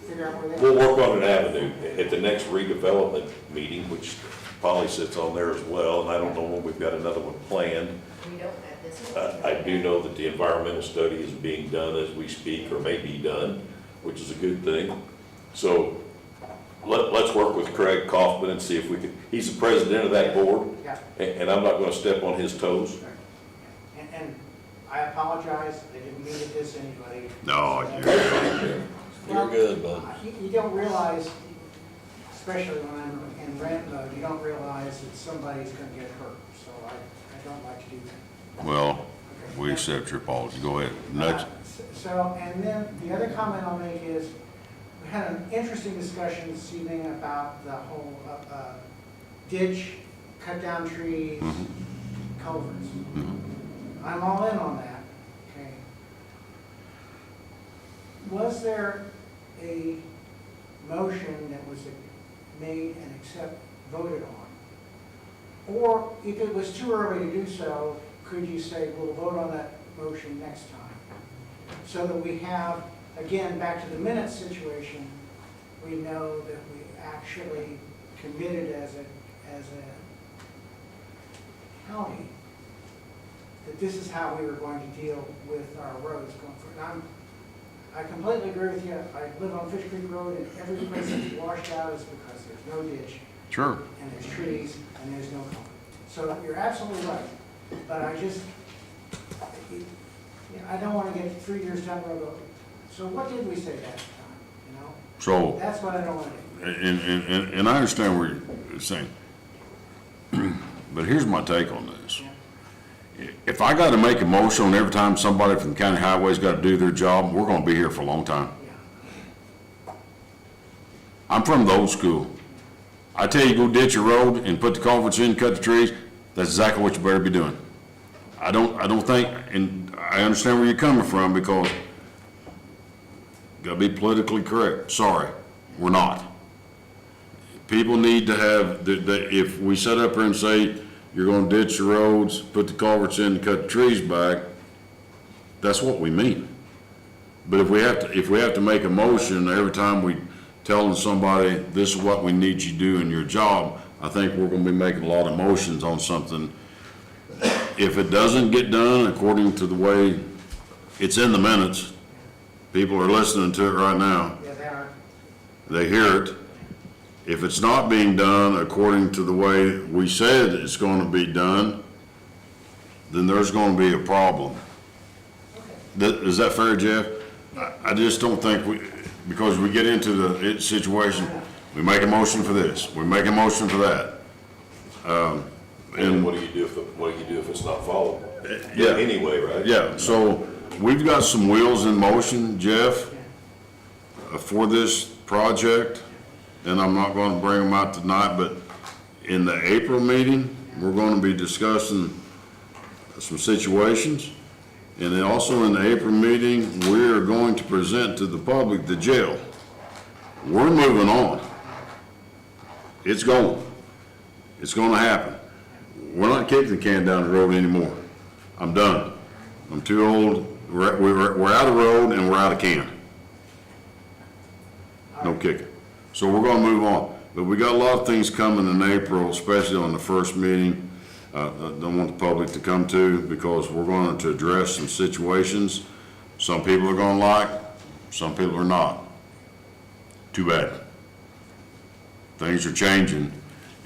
figure out where they are. We'll work on an avenue at the next redevelopment meeting, which Polly sits on there as well, and I don't know when we've got another one planned. We don't have this. I do know that the environmental study is being done as we speak, or may be done, which is a good thing. So let's work with Craig Kaufman and see if we can, he's the president of that board, Yeah. and I'm not gonna step on his toes. And I apologize, I didn't mean to diss anybody. No, you're Well, good, bud. You don't realize, especially when I'm in rant mode, you don't realize that somebody's gonna get hurt, so I don't like to do that. well, Okay. we accept your apology. Go ahead. Next. So, and then the other comment I'll make is, we had an interesting discussion this evening about the whole ditch, cut down trees, Mhm. culverts. Mhm. I'm all in on that, okay? Was there a motion that was made and voted on? Or if it was too early to do so, could you say, we'll vote on that motion next time? So that we have, again, back to the minutes situation, we know that we actually committed as a county that this is how we were going to deal with our roads going forward. I completely agree with you. I live on Fish Creek Road, and every place that's washed out is because there's no ditch, Sure. and there's trees, and there's no culvert. So you're absolutely right, but I don't want to get 3 years down the road. So what did we say that time, you know? So, That's what I don't want to do. and I understand what you're saying. But here's my take on this. Yeah. if I gotta make a motion on every time somebody from the county highway's gotta do their job, we're gonna be here for a long time. I'm from the old school. I tell you, go ditch your road and put the culverts in, cut the trees, that's exactly what you better be doing. I don't think, and I understand where you're coming from, because gotta be politically correct, sorry, we're not. People need to have, if we set up here and say, you're gonna ditch the roads, put the culverts in, cut the trees back, that's what we mean. But if we have to make a motion every time we telling somebody, this is what we need you to do in your job, I think we're gonna be making a lot of motions on something. If it doesn't get done according to the way it's in the minutes, people are listening to it right now, Yeah, they are. they hear it. If it's not being done according to the way we said it's gonna be done, then there's gonna be a problem. Is that fair, Jeff? I just don't think because we get into the situation, we make a motion for this, we make a motion for that. And what do you do if it's not followed? Yeah. Anyway, right? Yeah, so we've got some wheels in motion, Jeff, for this project, and I'm not gonna bring them out tonight, but in the April meeting, we're gonna be discussing some situations. And then also in the April meeting, we're going to present to the public the jail. We're moving on. It's going. It's gonna happen. We're not kicking the can down the road anymore. I'm done. I'm too old. We're out of road and we're out of can. No kicking. So we're gonna move on. But we got a lot of things coming in April, especially on the first meeting. I don't want the public to come to, because we're going to address some situations. Some people are gonna like, some people are not. Too bad. Things are changing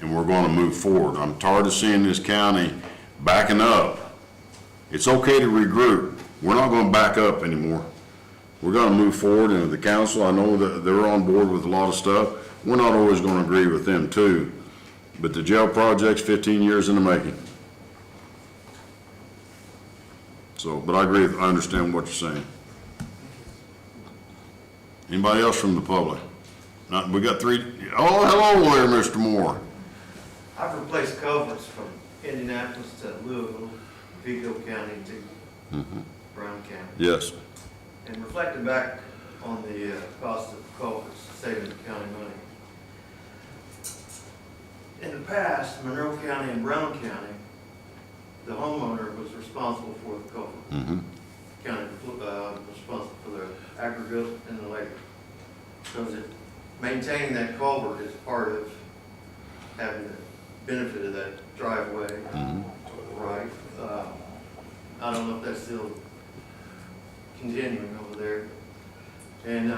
and we're gonna move forward. I'm tired of seeing this county backing up. It's okay to regroup. We're not gonna back up anymore. We're gonna move forward, and the council, I know that they're on board with a lot of stuff. We're not always gonna agree with them too. But the jail project's 15 years in the making. So, but I agree, I understand what you're saying. Anybody else from the public? We got three, oh, hello there, Mr. Moore. I've replaced culverts from Indianapolis to Louisville, Vigo County to Brown County. Yes. And reflecting back on the cost of culverts, saving the county money. In the past, Monroe County and Brown County, the homeowner was responsible for the culvert. County was responsible for the aggregate and the labor. So maintaining that culvert is part of having the benefit of that driveway, right? I don't know if that's still continuing over there. And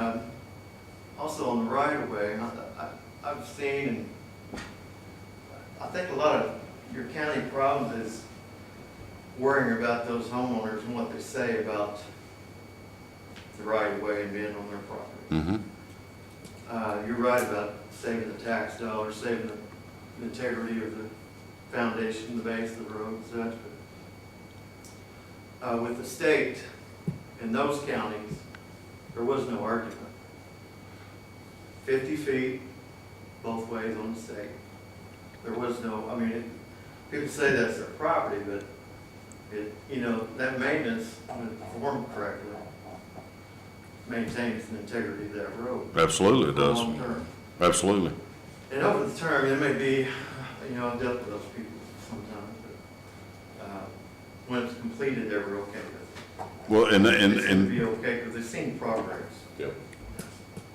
also on the right of way, I've seen, and I think a lot of your county problems is worrying about those homeowners and what they say about the right of way and being on their property. You're right about saving the tax dollars, saving the integrity of the foundation, the base of the road and such. But with the state in those counties, there was no argument. 50 feet both ways on the state. There was no, I mean, people say that's their property, but that maintenance, when performed correctly, maintains the integrity of that road. Absolutely it does. Long term. Absolutely. And over the term, it may be, I've dealt with those people sometimes, but when it's completed, they were okay with it. Well, It should be okay, because they've seen progress. Yep.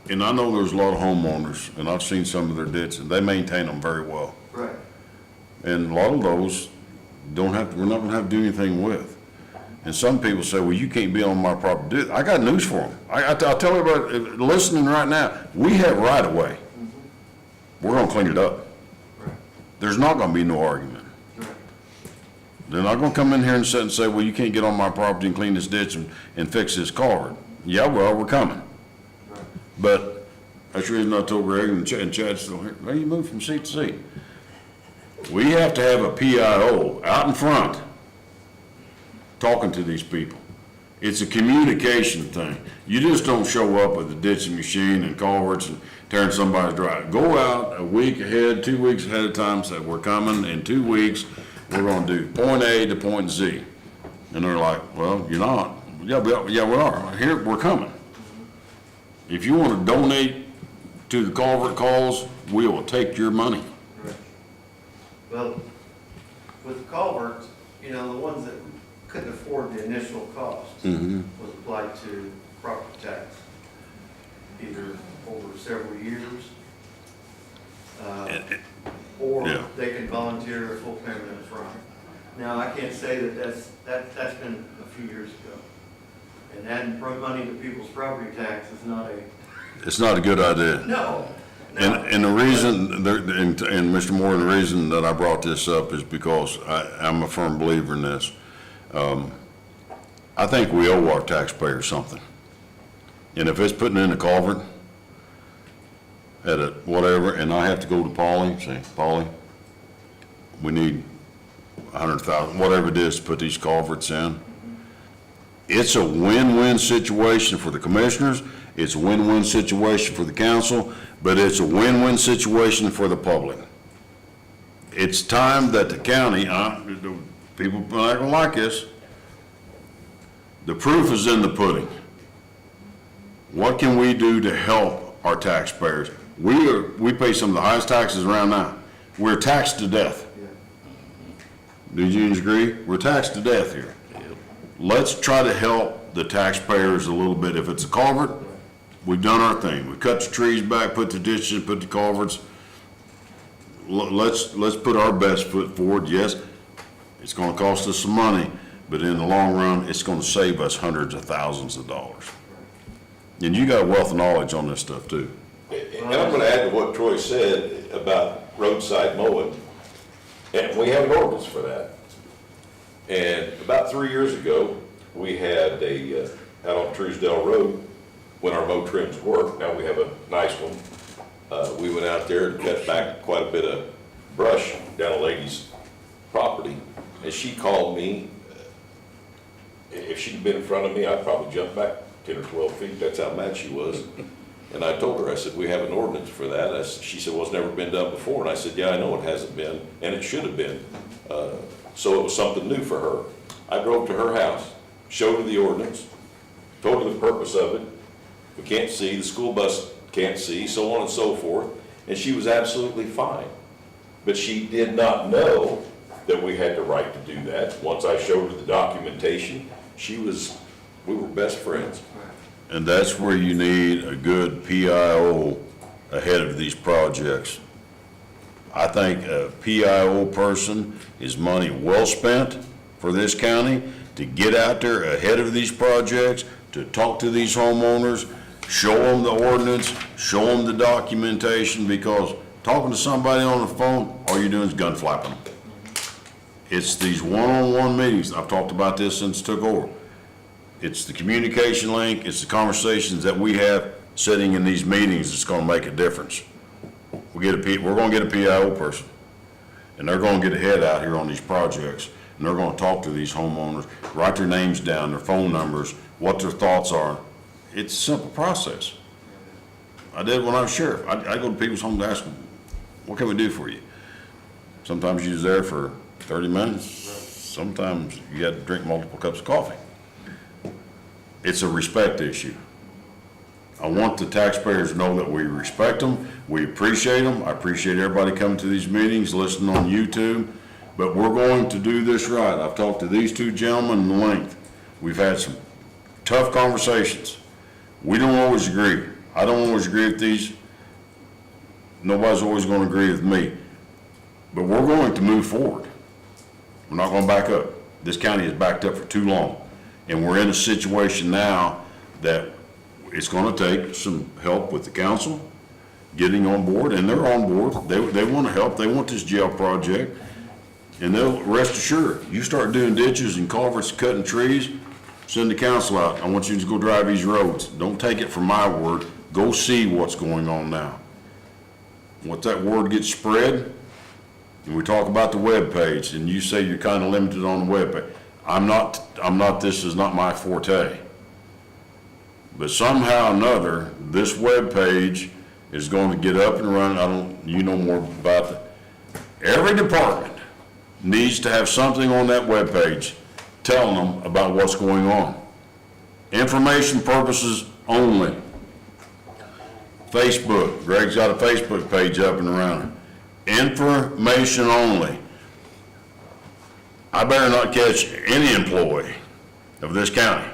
and I know there's a lot of homeowners, and I've seen some of their ditches, and they maintain them very well. Right. And a lot of those we're not gonna have to do anything with. And some people say, well, you can't be on my property. I got news for them. I'll tell everybody listening right now, we have right of way. We're gonna clean it up. Right. There's not gonna be no argument. Right. They're not gonna come in here and sit and say, well, you can't get on my property and clean this ditch and fix this culvert. Yeah, well, we're coming. Right. But that's the reason I told Greg and Chad's still here, well, you move from seat to seat. We have to have a PIO out in front talking to these people. It's a communication thing. You just don't show up with a ditching machine and culverts and tearing somebody's drive. Go out a week ahead, 2 weeks ahead of time, say, we're coming in 2 weeks, we're gonna do point A to point Z. And they're like, well, you're not. Yeah, we are. Here, we're coming. If you wanna donate to the culvert calls, we will take your money. Well, with the culverts, you know, the ones that couldn't afford the initial cost was applied to property tax, either over several years, or Yeah. they can volunteer a full payment up front. Now, I can't say that that's been a few years ago. And adding money to people's property tax is not a, It's not a good idea. no. And the reason, and Mr. Moore, the reason that I brought this up is because I'm a firm believer in this. I think we owe our taxpayers something. And if it's putting in a culvert at a whatever, and I have to go to Paulie, say, Paulie, we need 100,000, whatever it is to put these culverts in. It's a win-win situation for the commissioners, it's a win-win situation for the council, but it's a win-win situation for the public. It's time that the county, people are not gonna like this, the proof is in the pudding. What can we do to help our taxpayers? We pay some of the highest taxes around now. We're taxed to death. Do you unions agree? We're taxed to death here. Let's try to help the taxpayers a little bit. If it's a culvert, we've done our thing. We cut the trees back, put the ditches, put the culverts. Let's put our best foot forward. Yes, it's gonna cost us some money, but in the long run, it's gonna save us hundreds of thousands of dollars. And you got a wealth of knowledge on this stuff too. And I'm gonna add to what Troy said about roadside mowing, and we have an ordinance for that. And about 3 years ago, we had out on Truesdale Road, when our mow trims worked, now we have a nice one. We went out there and cut back quite a bit of brush down a lady's property, and she called me. If she'd been in front of me, I'd probably jump back 10 or 12 feet, that's how mad she was. And I told her, I said, we have an ordinance for that. She said, well, it's never been done before. And I said, yeah, I know it hasn't been, and it should have been. So it was something new for her. I drove to her house, showed her the ordinance, told her the purpose of it. We can't see, the school bus can't see, so on and so forth. And she was absolutely fine. But she did not know that we had the right to do that. Once I showed her the documentation, we were best friends. And that's where you need a good PIO ahead of these projects. I think a PIO person is money well spent for this county to get out there ahead of these projects, to talk to these homeowners, show them the ordinance, show them the documentation, because talking to somebody on the phone, all you're doing is gun flapping. It's these one-on-one meetings. I've talked about this since it took over. It's the communication link, it's the conversations that we have sitting in these meetings that's gonna make a difference. We're gonna get a PIO person, and they're gonna get ahead out here on these projects, and they're gonna talk to these homeowners, write their names down, their phone numbers, what their thoughts are. It's a simple process. I did when I was sheriff. I go to people's homes and ask them, what can we do for you? Sometimes you're there for 30 minutes, sometimes you got to drink multiple cups of coffee. It's a respect issue. I want the taxpayers to know that we respect them, we appreciate them. I appreciate everybody coming to these meetings, listening on YouTube, but we're going to do this right. I've talked to these two gentlemen in length. We've had some tough conversations. We don't always agree. I don't always agree with these. Nobody's always going to agree with me. But we're going to move forward. We're not going to back up. This county has backed up for too long. And we're in a situation now that it's going to take some help with the council getting on board, and they're on board. They want to help. They want this jail project. And they'll rest assured, you start doing ditches and culverts, cutting trees, send the council out. I want you to go drive these roads. Don't take it from my word. Go see what's going on now. Once that word gets spread, and we talk about the web page, and you say you're kind of limited on the web page, this is not my forte. But somehow or another, this webpage is going to get up and running. You know more about it. Every department needs to have something on that webpage telling them about what's going on. Information purposes only. Facebook, Greg's got a Facebook page up and running. Information only. I better not catch any employee of this county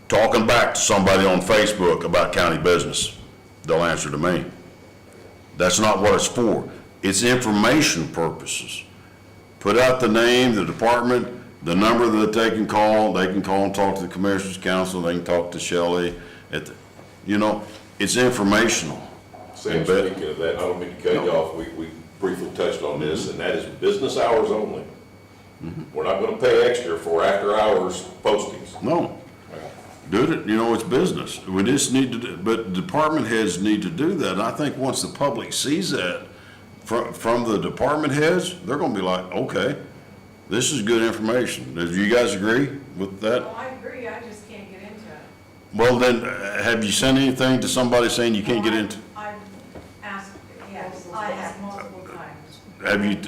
talking back to somebody on Facebook about county business. They'll answer to me. That's not what it's for. It's information purposes. Put out the name, the department, the number that they can call. They can call and talk to the Commissioners Council. They can talk to Shelley. It's informational. Sam, speaking of that, I don't mean to cut you off, we briefly touched on this, and that is business hours only. We're not gonna pay extra for after-hours postings. No. Do it, it's business. We just need to, but department heads need to do that. And I think once the public sees that from the department heads, they're gonna be like, okay, this is good information. Do you guys agree with that? Well, I agree, I just can't get into it. Well, then, have you sent anything to somebody saying you can't get into? I've asked, yes, I have multiple times.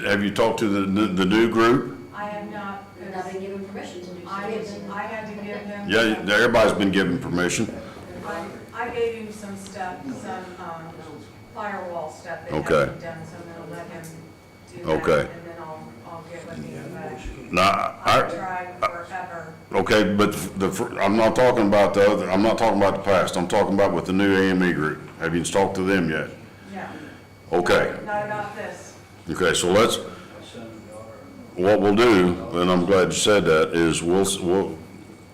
Have you talked to the new group? I have not, They're not being given permission to do so. I had to give them. Yeah, everybody's been given permission. I gave him some stuff, some, firewall stuff that Okay. hasn't done, so I'm gonna let him do that. Okay. And then I'll get with him back. Now, I've tried forever. okay, but I'm not talking about I'm not talking about the past. I'm talking about with the new AME group. Have you talked to them yet? No. Okay. Not about this. Okay, so what we'll do, and I'm glad you said that, is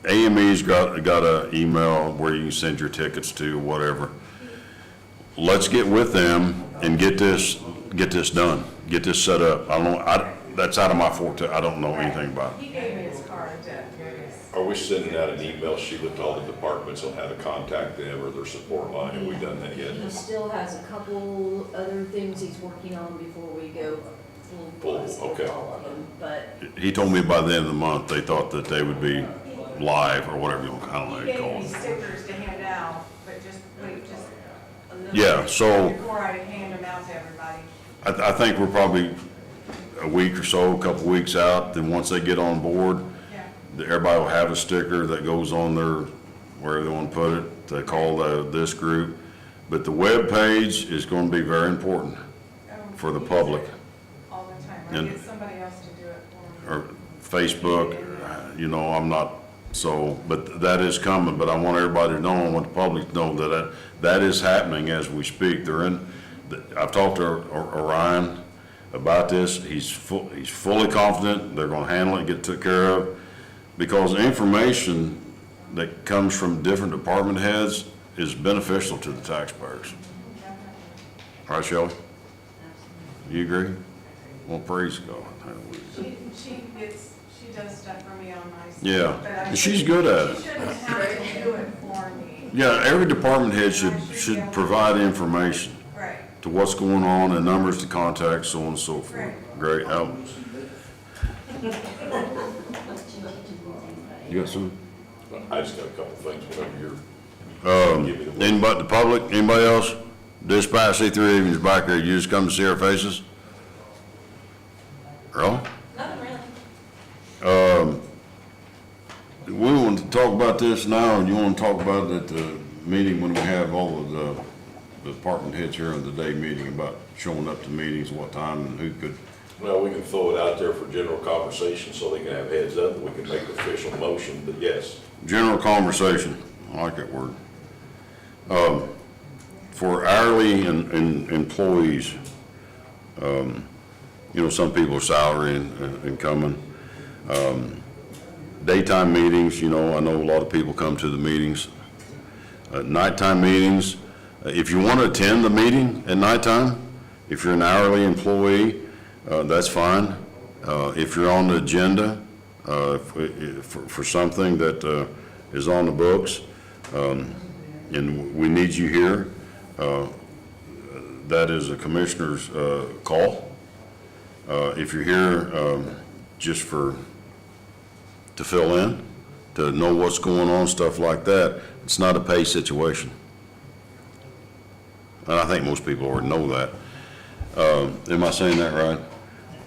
AME's got an email where you can send your tickets to, whatever. Let's get with them and get this done, get this set up. That's out of my forte. I don't know anything about it. He gave me his card to. Are we sending out an email, Sheila, to all the departments on how to contact them or their support line? Have we done that yet? He still has a couple other things he's working on before we go full blast with okay. all of them, but He told me by the end of the month, they thought that they would be live or whatever you want to call He it. gave me stickers to hand out, but just wait just a little Yeah, bit so- before I hand them out to everybody. I think we're probably a week or so, a couple weeks out, then once they get on board, Yeah. everybody will have a sticker that goes on their, wherever they want to put it, they call this group. But the web page is going to be very important for the public. All the time. I And- get somebody else to do it for me. Or Facebook, I'm not, but that is coming, but I want everybody to know, I want the public to know that is happening as we speak. I've talked to Orion about this, he's fully confident, they're gonna handle it, get it took care of, because information that comes from different department heads is beneficial to the taxpayers. All right, Shelley? You agree? Well, praise God. She does stuff for me on my stuff. Yeah, but I and she's shouldn't- good at it. She shouldn't have to do it for me. Yeah, every department head should provide information Right. to what's going on and numbers to contact, so on and so forth. Right. Great. You got some? I just got a couple things whenever you're. Give me the- Anybody, the public, anybody else? Dispatch, see three of you back there, you just come to see our faces? Earl? Nothing really. We want to talk about this now, and you want to talk about it at the meeting when we have all of the department heads here on the day meeting about showing up to meetings, what time, and who could. Well, we can throw it out there for general conversation so they can have heads up, and we can make an official motion, but yes. General conversation, I like that word. For hourly and employees, some people are salary and coming. Daytime meetings, I know a lot of people come to the meetings. Nighttime meetings, if you want to attend the meeting at nighttime, if you're an hourly employee, that's fine. If you're on the agenda for something that is on the books, and we need you here, that is a commissioner's call. If you're here just for to fill in, to know what's going on, stuff like that. It's not a pay situation. And I think most people already know that. Am I saying that right?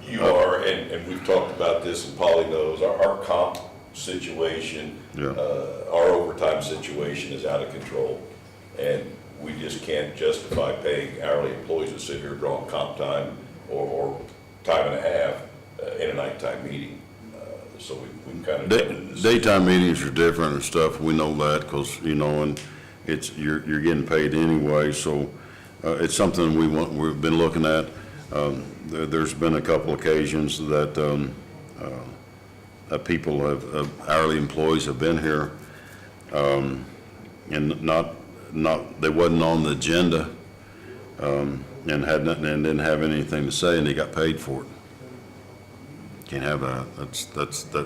You are, and we've talked about this, and Polly knows, our comp situation, Yeah. our overtime situation is out of control. And we just can't justify paying hourly employees to sit here drawing comp time or time and a half in a nighttime meeting. So we've kind of. Daytime meetings are different and stuff, we know that, because, and it's, you're getting paid anyway, so it's something we've been looking at. There's been a couple occasions that people hourly employees have been here, and they wasn't on the agenda, and didn't have anything to say, and they got paid for it. Can't have that.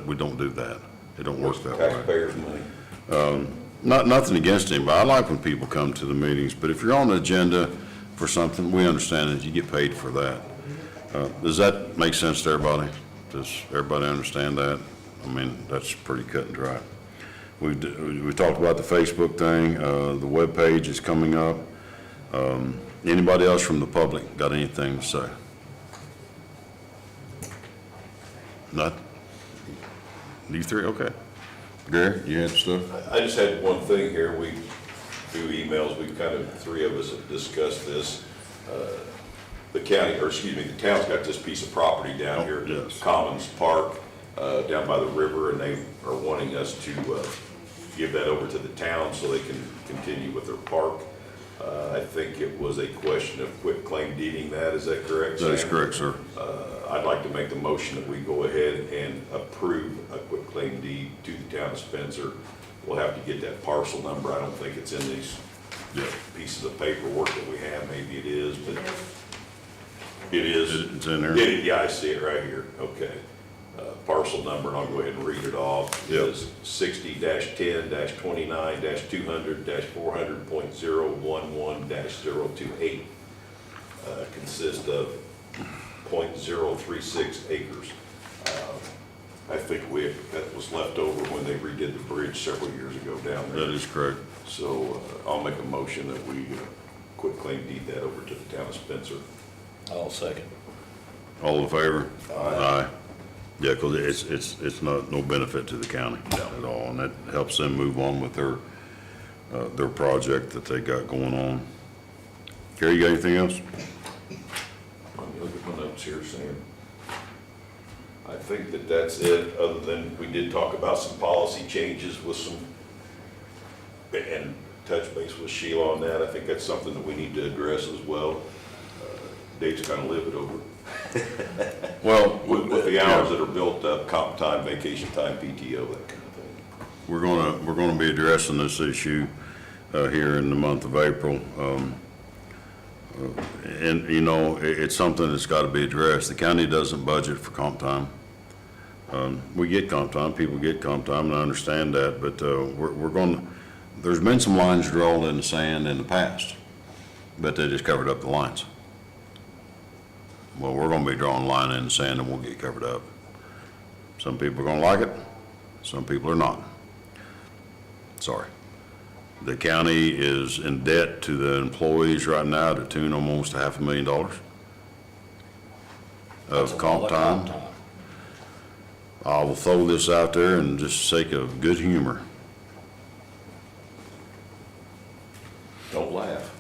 We don't do that. It don't work that way. Taxpayers' money. Nothing against anybody. I like when people come to the meetings, but if you're on the agenda for something, we understand that you get paid for that. Does that make sense to everybody? Does everybody understand that? I mean, that's pretty cut and dry. We talked about the Facebook thing. The webpage is coming up. Anybody else from the public got anything to say? Not? You three? Okay. Gary, you had stuff? I just had one thing here. Through emails, three of us have discussed this. The town's got this piece of property down here, yes. Commons Park, down by the river, and they are wanting us to give that over to the town so they can continue with their park. I think it was a question of quit claim deeding that. Is that correct, Sam? That is correct, sir. I'd like to make the motion that we go ahead and approve a quit claim deed to the town of Spencer. We'll have to get that parcel number. I don't think it's in these pieces of paperwork that we have. Maybe it is, but it is. It's in there? Yeah, I see it right here. Okay. Parcel number, and I'll go ahead and read it off. Yep. Is 60-10-29-200-400.011-028. Consists of 0.036 acres. I think that was left over when they redid the bridge several years ago down there. That is correct. So I'll make a motion that we quit claim deed that over to the town of Spencer. I'll second. All in favor? Aye. Yeah, because it's no benefit to the county at all, and that helps them move on with their project that they got going on. Kerry, you got anything else? Let me look at my notes here, Sam. I think that's it, other than we did talk about some policy changes and touch base with Sheila on that. I think that's something that we need to address as well. Dave's kind of live it over. Well, With the hours that are built up, comp time, vacation time, PTO, that kind of thing. We're gonna be addressing this issue here in the month of April. And, it's something that's got to be addressed. The county doesn't budget for comp time. We get comp time, people get comp time, and I understand that, but there's been some lines drawn in the sand in the past, but they just covered up the lines. Well, we're going to be drawing a line in the sand and we'll get covered up. Some people are going to like it, some people are not. Sorry. The county is in debt to the employees right now to the tune almost $500,000 of comp time. I will throw this out there in just sake of good humor. Don't laugh.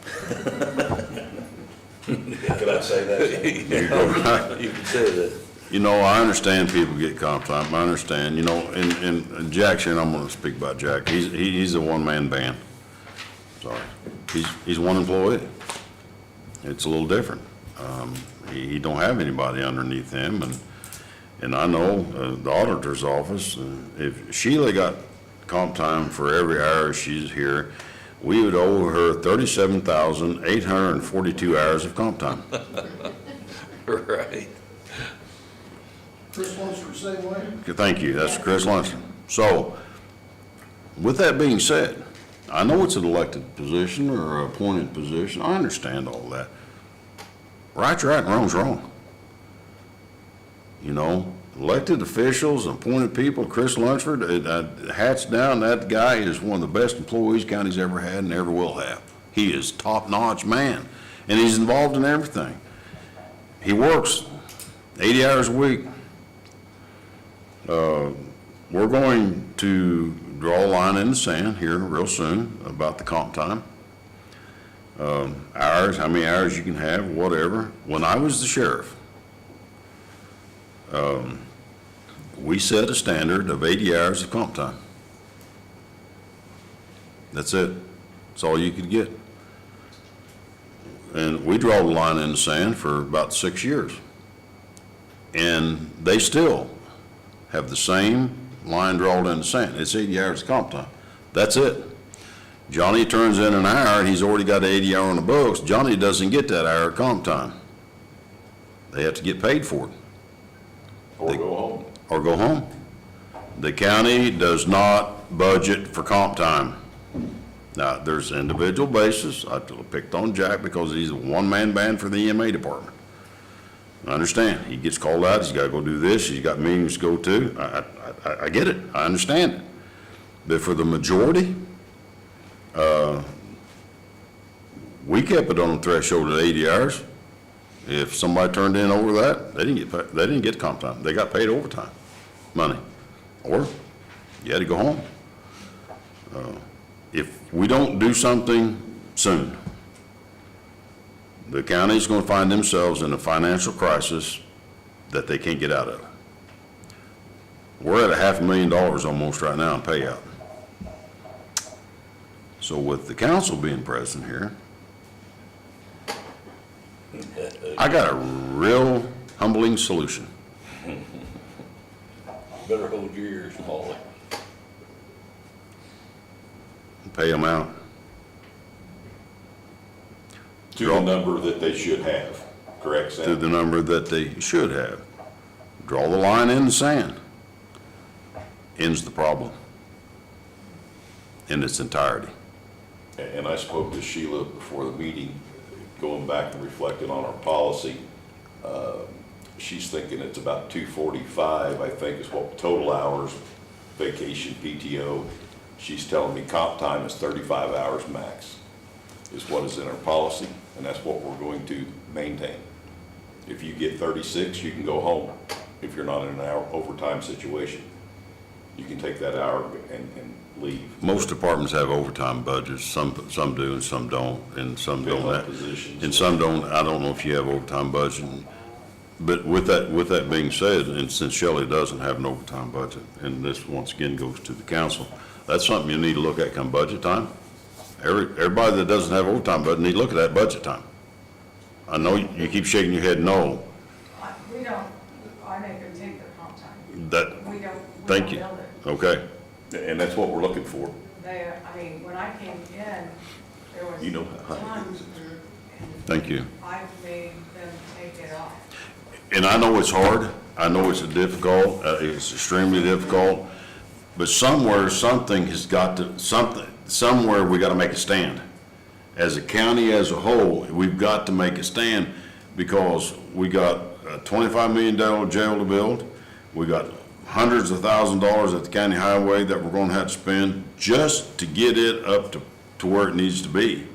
Can I say that? You can say that. I understand people get comp time, I understand, and Jack's here, and I'm gonna speak about Jack. He's a one-man band. Sorry. He's one employee. It's a little different. He don't have anybody underneath him, and I know the auditor's office, if Sheila got comp time for every hour she's here, we would owe her 37,842 hours of comp time. Right. Chris wants to say way. Thank you, that's Chris Lunson. So, with that being said, I know it's an elected position or an appointed position, I understand all that. Right's right and wrong's wrong. elected officials, appointed people, Chris Lunsford, hats down, that guy is one of the best employees county's ever had and ever will have. He is top-notch man, and he's involved in everything. He works 80 hours a week. We're going to draw a line in the sand here real soon about the comp time. Hours, how many hours you can have, whatever. When I was the sheriff, we set a standard of 80 hours of comp time. That's it. That's all you could get. And we draw the line in the sand for about 6 years. And they still have the same line drawn in the sand. It's 80 hours of comp time. That's it. Johnny turns in an hour and he's already got 80 hour on the books. Johnny doesn't get that hour of comp time. They have to get paid for it. Or go home. Or go home. The county does not budget for comp time. Now, there's individual basis. I picked on Jack because he's a one-man band for the EMA department. I understand. He gets called out, he's got to go do this, he's got meetings to go to. I get it. I understand it. But for the majority, we kept it on the threshold at 80 hours. If somebody turned in over that, they didn't get paid, they didn't get comp time. They got paid overtime money. Or you had to go home. If we don't do something soon, the county's going to find themselves in a financial crisis that they can't get out of. We're at $500,000 almost right now in payout. So with the council being present here, I got a real humbling solution. Better hold your ears, Molly. Pay them out. To the number that they should have, correct, Sam? To the number that they should have. Draw the line in the sand. Ends the problem in its entirety. And I spoke to Sheila before the meeting, going back and reflecting on our policy. She's thinking it's about 245, I think, is what total hours, vacation, PTO. She's telling me comp time is 35 hours max, is what is in our policy, and that's what we're going to maintain. If you get 36, you can go home. If you're not in an hour overtime situation, you can take that hour and leave. Most departments have overtime budgets. Some do and some don't, and some don't have. Positions. And some don't. I don't know if you have overtime budget. But with that being said, and since Shelley doesn't have an overtime budget, and this once again goes to the council, that's something you need to look at come budget time. Everybody that doesn't have overtime budget need to look at that budget time. I know you keep shaking your head no. We don't, I make them take their comp time. That, We don't thank you. build it. Okay. And that's what we're looking for. I mean, when I came in, there was You know how it tons, is. and Thank you. I made them take it off. And I know it's hard. I know it's difficult. It's extremely difficult. But somewhere, something has got to, somewhere we got to make a stand. As a county as a whole, we've got to make a stand because we got a $25 million jail to build. We got hundreds of thousands of dollars at the county highway that we're going to have to spend just to get it up to where it needs to be.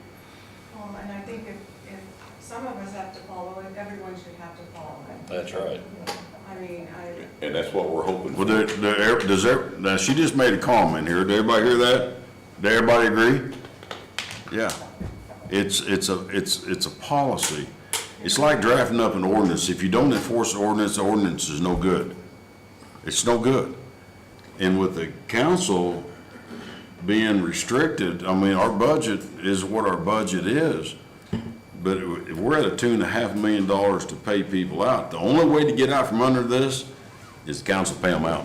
And I think if some of us have to follow it, everyone should have to follow it. That's right. I mean, And that's what we're hoping for. Well, now she just made a comment here. Did everybody hear that? Did everybody agree? Yeah. It's a policy. It's like drafting up an ordinance. If you don't enforce the ordinance is no good. It's no good. And with the council being restricted, I mean, our budget is what our budget is. But if we're at a $2.5 million to pay people out, the only way to get out from under this is the council pay them out.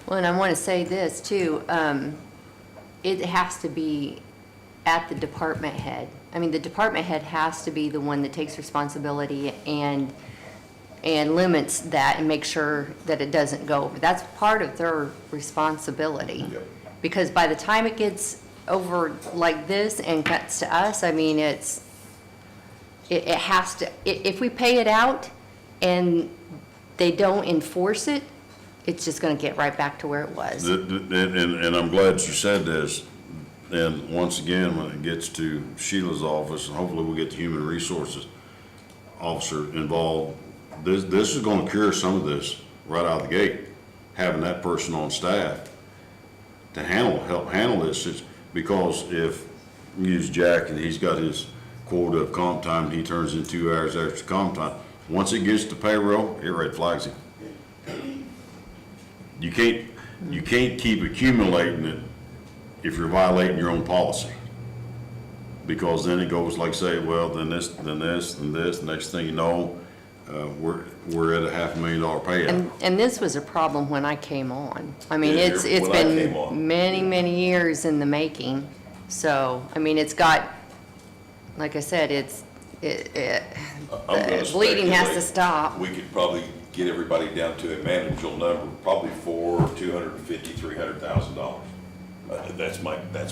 Well, and I want to say this too, it has to be at the department head. I mean, the department head has to be the one that takes responsibility and limits that and make sure that it doesn't go over. That's part of their responsibility. Yep. Because by the time it gets over like this and cuts to us, I mean, it has to, if we pay it out and they don't enforce it, it's just gonna get right back to where it was. And I'm glad you said this. And once again, when it gets to Sheila's office, and hopefully we'll get the human resources officer involved, this is gonna cure some of this right out of the gate, having that person on staff to help handle this. Because if you use Jack and he's got his quota of comp time, he turns in 2 hours extra comp time. Once it gets to payroll, it red flags him. You can't keep accumulating it if you're violating your own policy. Because then it goes like, say, well, then this, then this, then this, next thing you know, we're at a $500,000 payout. And this was a problem when I came on. I mean, Yeah, it's when I came on. been many, many years in the making. So, I mean, it's got, like I said, I'm gonna bleeding has to speculate. stop. We could probably get everybody down to a manageable number, probably for $250,000, $300,000. That's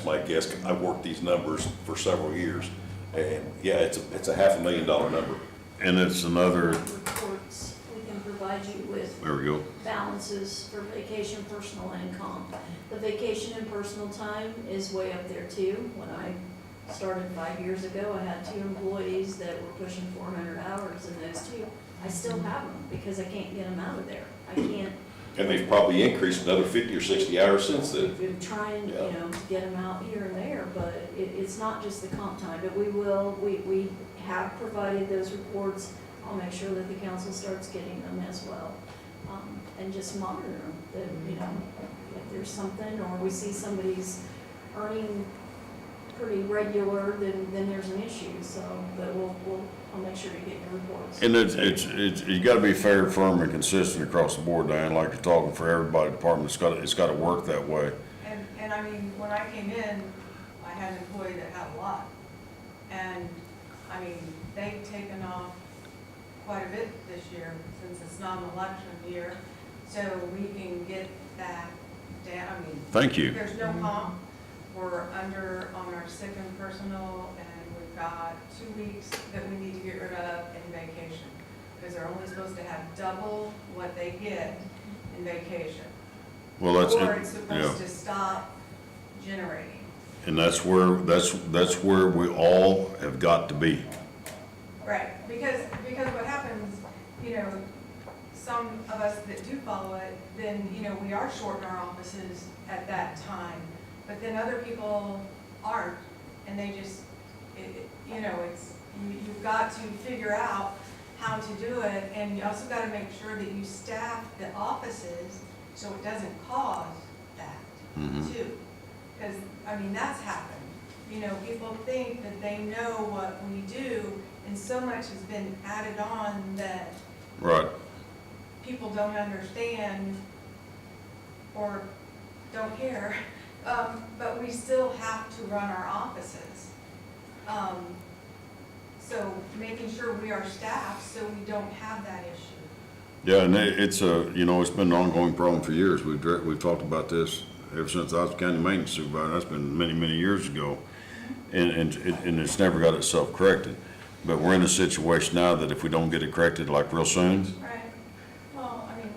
my guess. I've worked these numbers for several years, and yeah, it's a $500,000 number. And it's another, Reports, we can provide you with there we go. balances for vacation, personal, and comp. The vacation and personal time is way up there too. When I started 5 years ago, I had 2 employees that were pushing 400 hours, and those 2, I still have them because I can't get them out of there. I can't. And they've probably increased another 50 or 60 hours since then. We've been trying, Yeah. to get them out here and there, but it's not just the comp time, but we have provided those reports. I'll make sure that the council starts getting them as well. And just monitor them, that, if there's something, or we see somebody's earning pretty regular, then there's an issue, so, but I'll make sure to get your reports. And it's you gotta be fair, firm, and consistent across the board, Diane, like you're talking for everybody, department, it's gotta work that way. And I mean, when I came in, I had an employee that had a lot. And, I mean, they've taken off quite a bit this year, since it's not an election year. So we can get that down, I mean. Thank you. There's no comp, we're under on our sick and personal, and we've got 2 weeks that we need to get rid of in vacation. Because they're only supposed to have double what they get in vacation. Well, that's Or it, it's yeah. supposed to stop generating. And that's where we all have got to be. Right, because what happens, some of us that do follow it, then, we are short in our offices at that time. But then other people aren't, and they just, you've got to figure out how to do it, and you also got to make sure that you staff the offices so it doesn't cause that, too. Because, I mean, that's happened. People think that they know what we do, and so much has been added on that Right. people don't understand or don't care, but we still have to run our offices. So making sure we are staffed so we don't have that issue. Yeah, and it's it's been an ongoing problem for years. We've talked about this ever since I was county maintenance supervisor. That's been many, many years ago. And it's never got itself corrected. But we're in a situation now that if we don't get it corrected like real soon, Right. Well, I mean,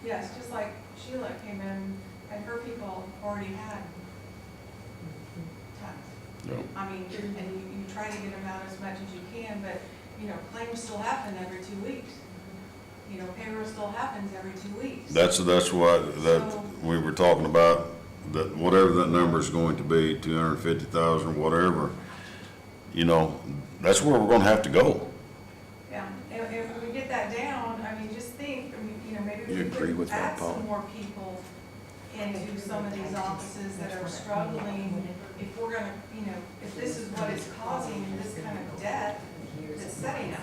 yes, just like Sheila came in and her people already had tons. I mean, and you try to get them out as much as you can, but, claims still happen every 2 weeks. Payroll still happens every 2 weeks. that's why we were talking about, that whatever that number is going to be, 250,000, whatever, that's where we're gonna have to go. Yeah, if we get that down, I mean, just think, maybe You we agree with could that, add Paul? some more people into some of these offices that are struggling. If we're gonna, if this is what is causing this kind of debt that's setting up.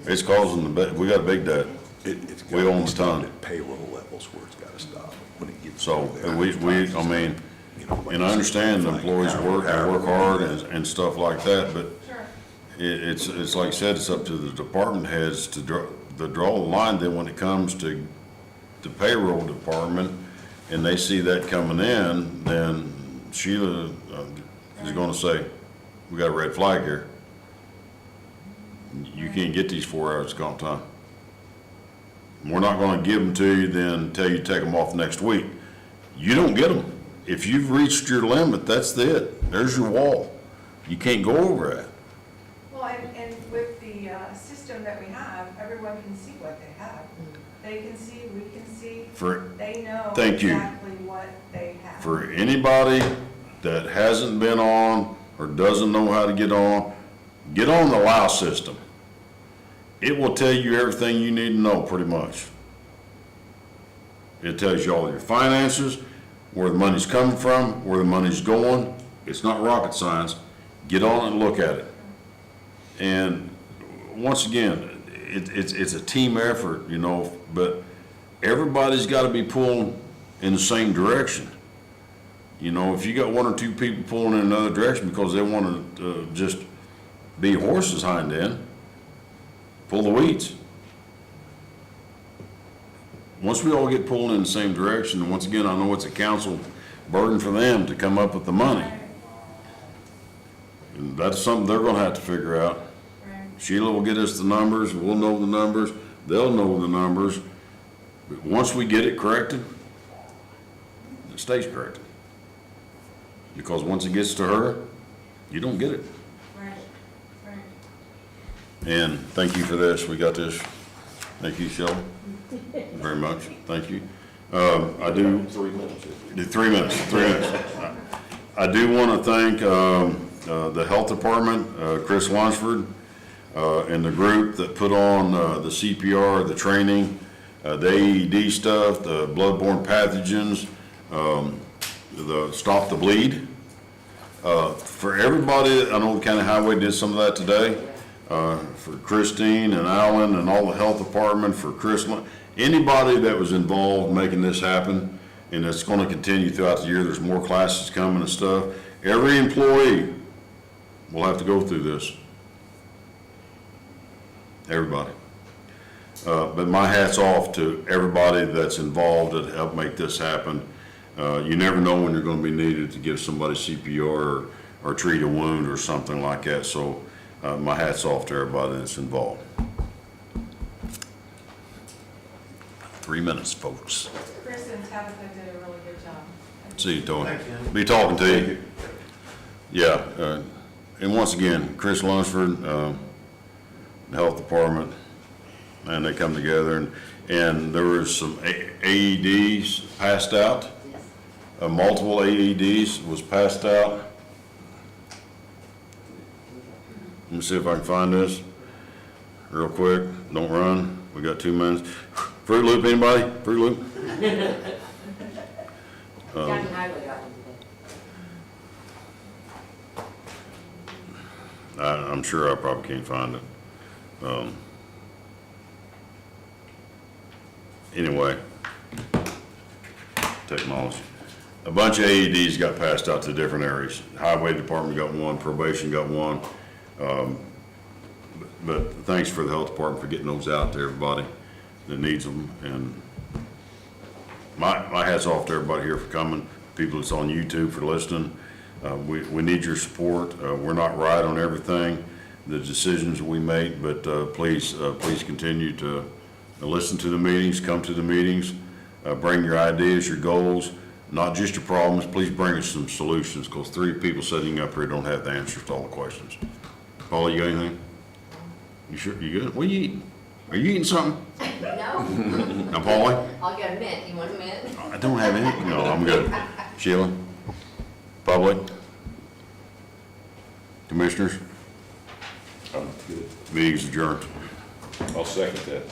It's causing we got a big debt. We own a ton. Payroll levels where it's gotta stop when it gets. So, and I understand the employees work hard and stuff like that, but Sure. it's like I said, it's up to the department heads to draw the line. Then when it comes to the payroll department, and they see that coming in, then Sheila is gonna say, we got a red flag here. You can't get these 4 hours of comp time. We're not gonna give them to you, then tell you to take them off next week. You don't get them. If you've reached your limit, that's it. There's your wall. You can't go over that. Well, and with the system that we have, everyone can see what they have. They can see, we can see, they know Thank you. exactly what they have. For anybody that hasn't been on or doesn't know how to get on the LOW system. It will tell you everything you need to know, pretty much. It tells you all your finances, where the money's coming from, where the money's going. It's not rocket science. Get on it and look at it. And once again, it's a team effort, you know, but everybody's got to be pulling in the same direction. You know, if you got one or two people pulling in another direction because they want to just be horses hind end, pull the weeds. Once we all get pulling in the same direction, and once again, I know it's a council burden for them to come up with the money. And that's something they're gonna have to figure out. Sheila will get us the numbers, we'll know the numbers, they'll know the numbers. But once we get it corrected, it stays corrected. Because once it gets to her, you don't get it. Right, right. And thank you for this, we got this. Thank you, Shelley, very much, thank you. I do. 3 minutes. 3 minutes. I do want to thank the health department, Chris Lunsford, and the group that put on the CPR, the training, the AED stuff, the bloodborne pathogens, the stop the bleed. For everybody, I know the county highway did some of that today. For Christine and Alan and all the health department, for Chris, anybody that was involved making this happen, and it's going to continue throughout the year. There's more classes coming and stuff. Every employee will have to go through this. Everybody. But my hat's off to everybody that's involved that helped make this happen. You never know when you're going to be needed to give somebody CPR or treat a wound or something like that. So my hat's off to everybody that's involved. 3 minutes, folks. Chris and Tabitha did a really good job. See you, Tony. Thank you. Be talking to you. Yeah, and once again, Chris Lunsford, the health department, and they come together, and there was some AEDs passed out. Multiple AEDs was passed out. Let me see if I can find this real quick. Don't run. We got 2 minutes. Fruit Loop, anybody? Fruit Loop? I'm sure I probably can't find it. Anyway, technology. A bunch of AEDs got passed out to different areas. Highway Department got one, probation got one. But thanks for the health department for getting those out to everybody that needs them. And my hat's off to everybody here for coming, people that's on YouTube for listening. We need your support. We're not right on everything, the decisions we make, but please continue to listen to the meetings, come to the meetings, bring your ideas, your goals, not just your problems. Please bring us some solutions, because 3 people sitting up here don't have the answers to all the questions. Paula, you got anything? You sure? You good? What are you eating? Are you eating something? No. Now, Paula? I'll get a mint. You want a mint? I don't have any. No, I'm good. Sheila? Public? Commissioners? I'm good. Meeting's adjourned. I'll second that.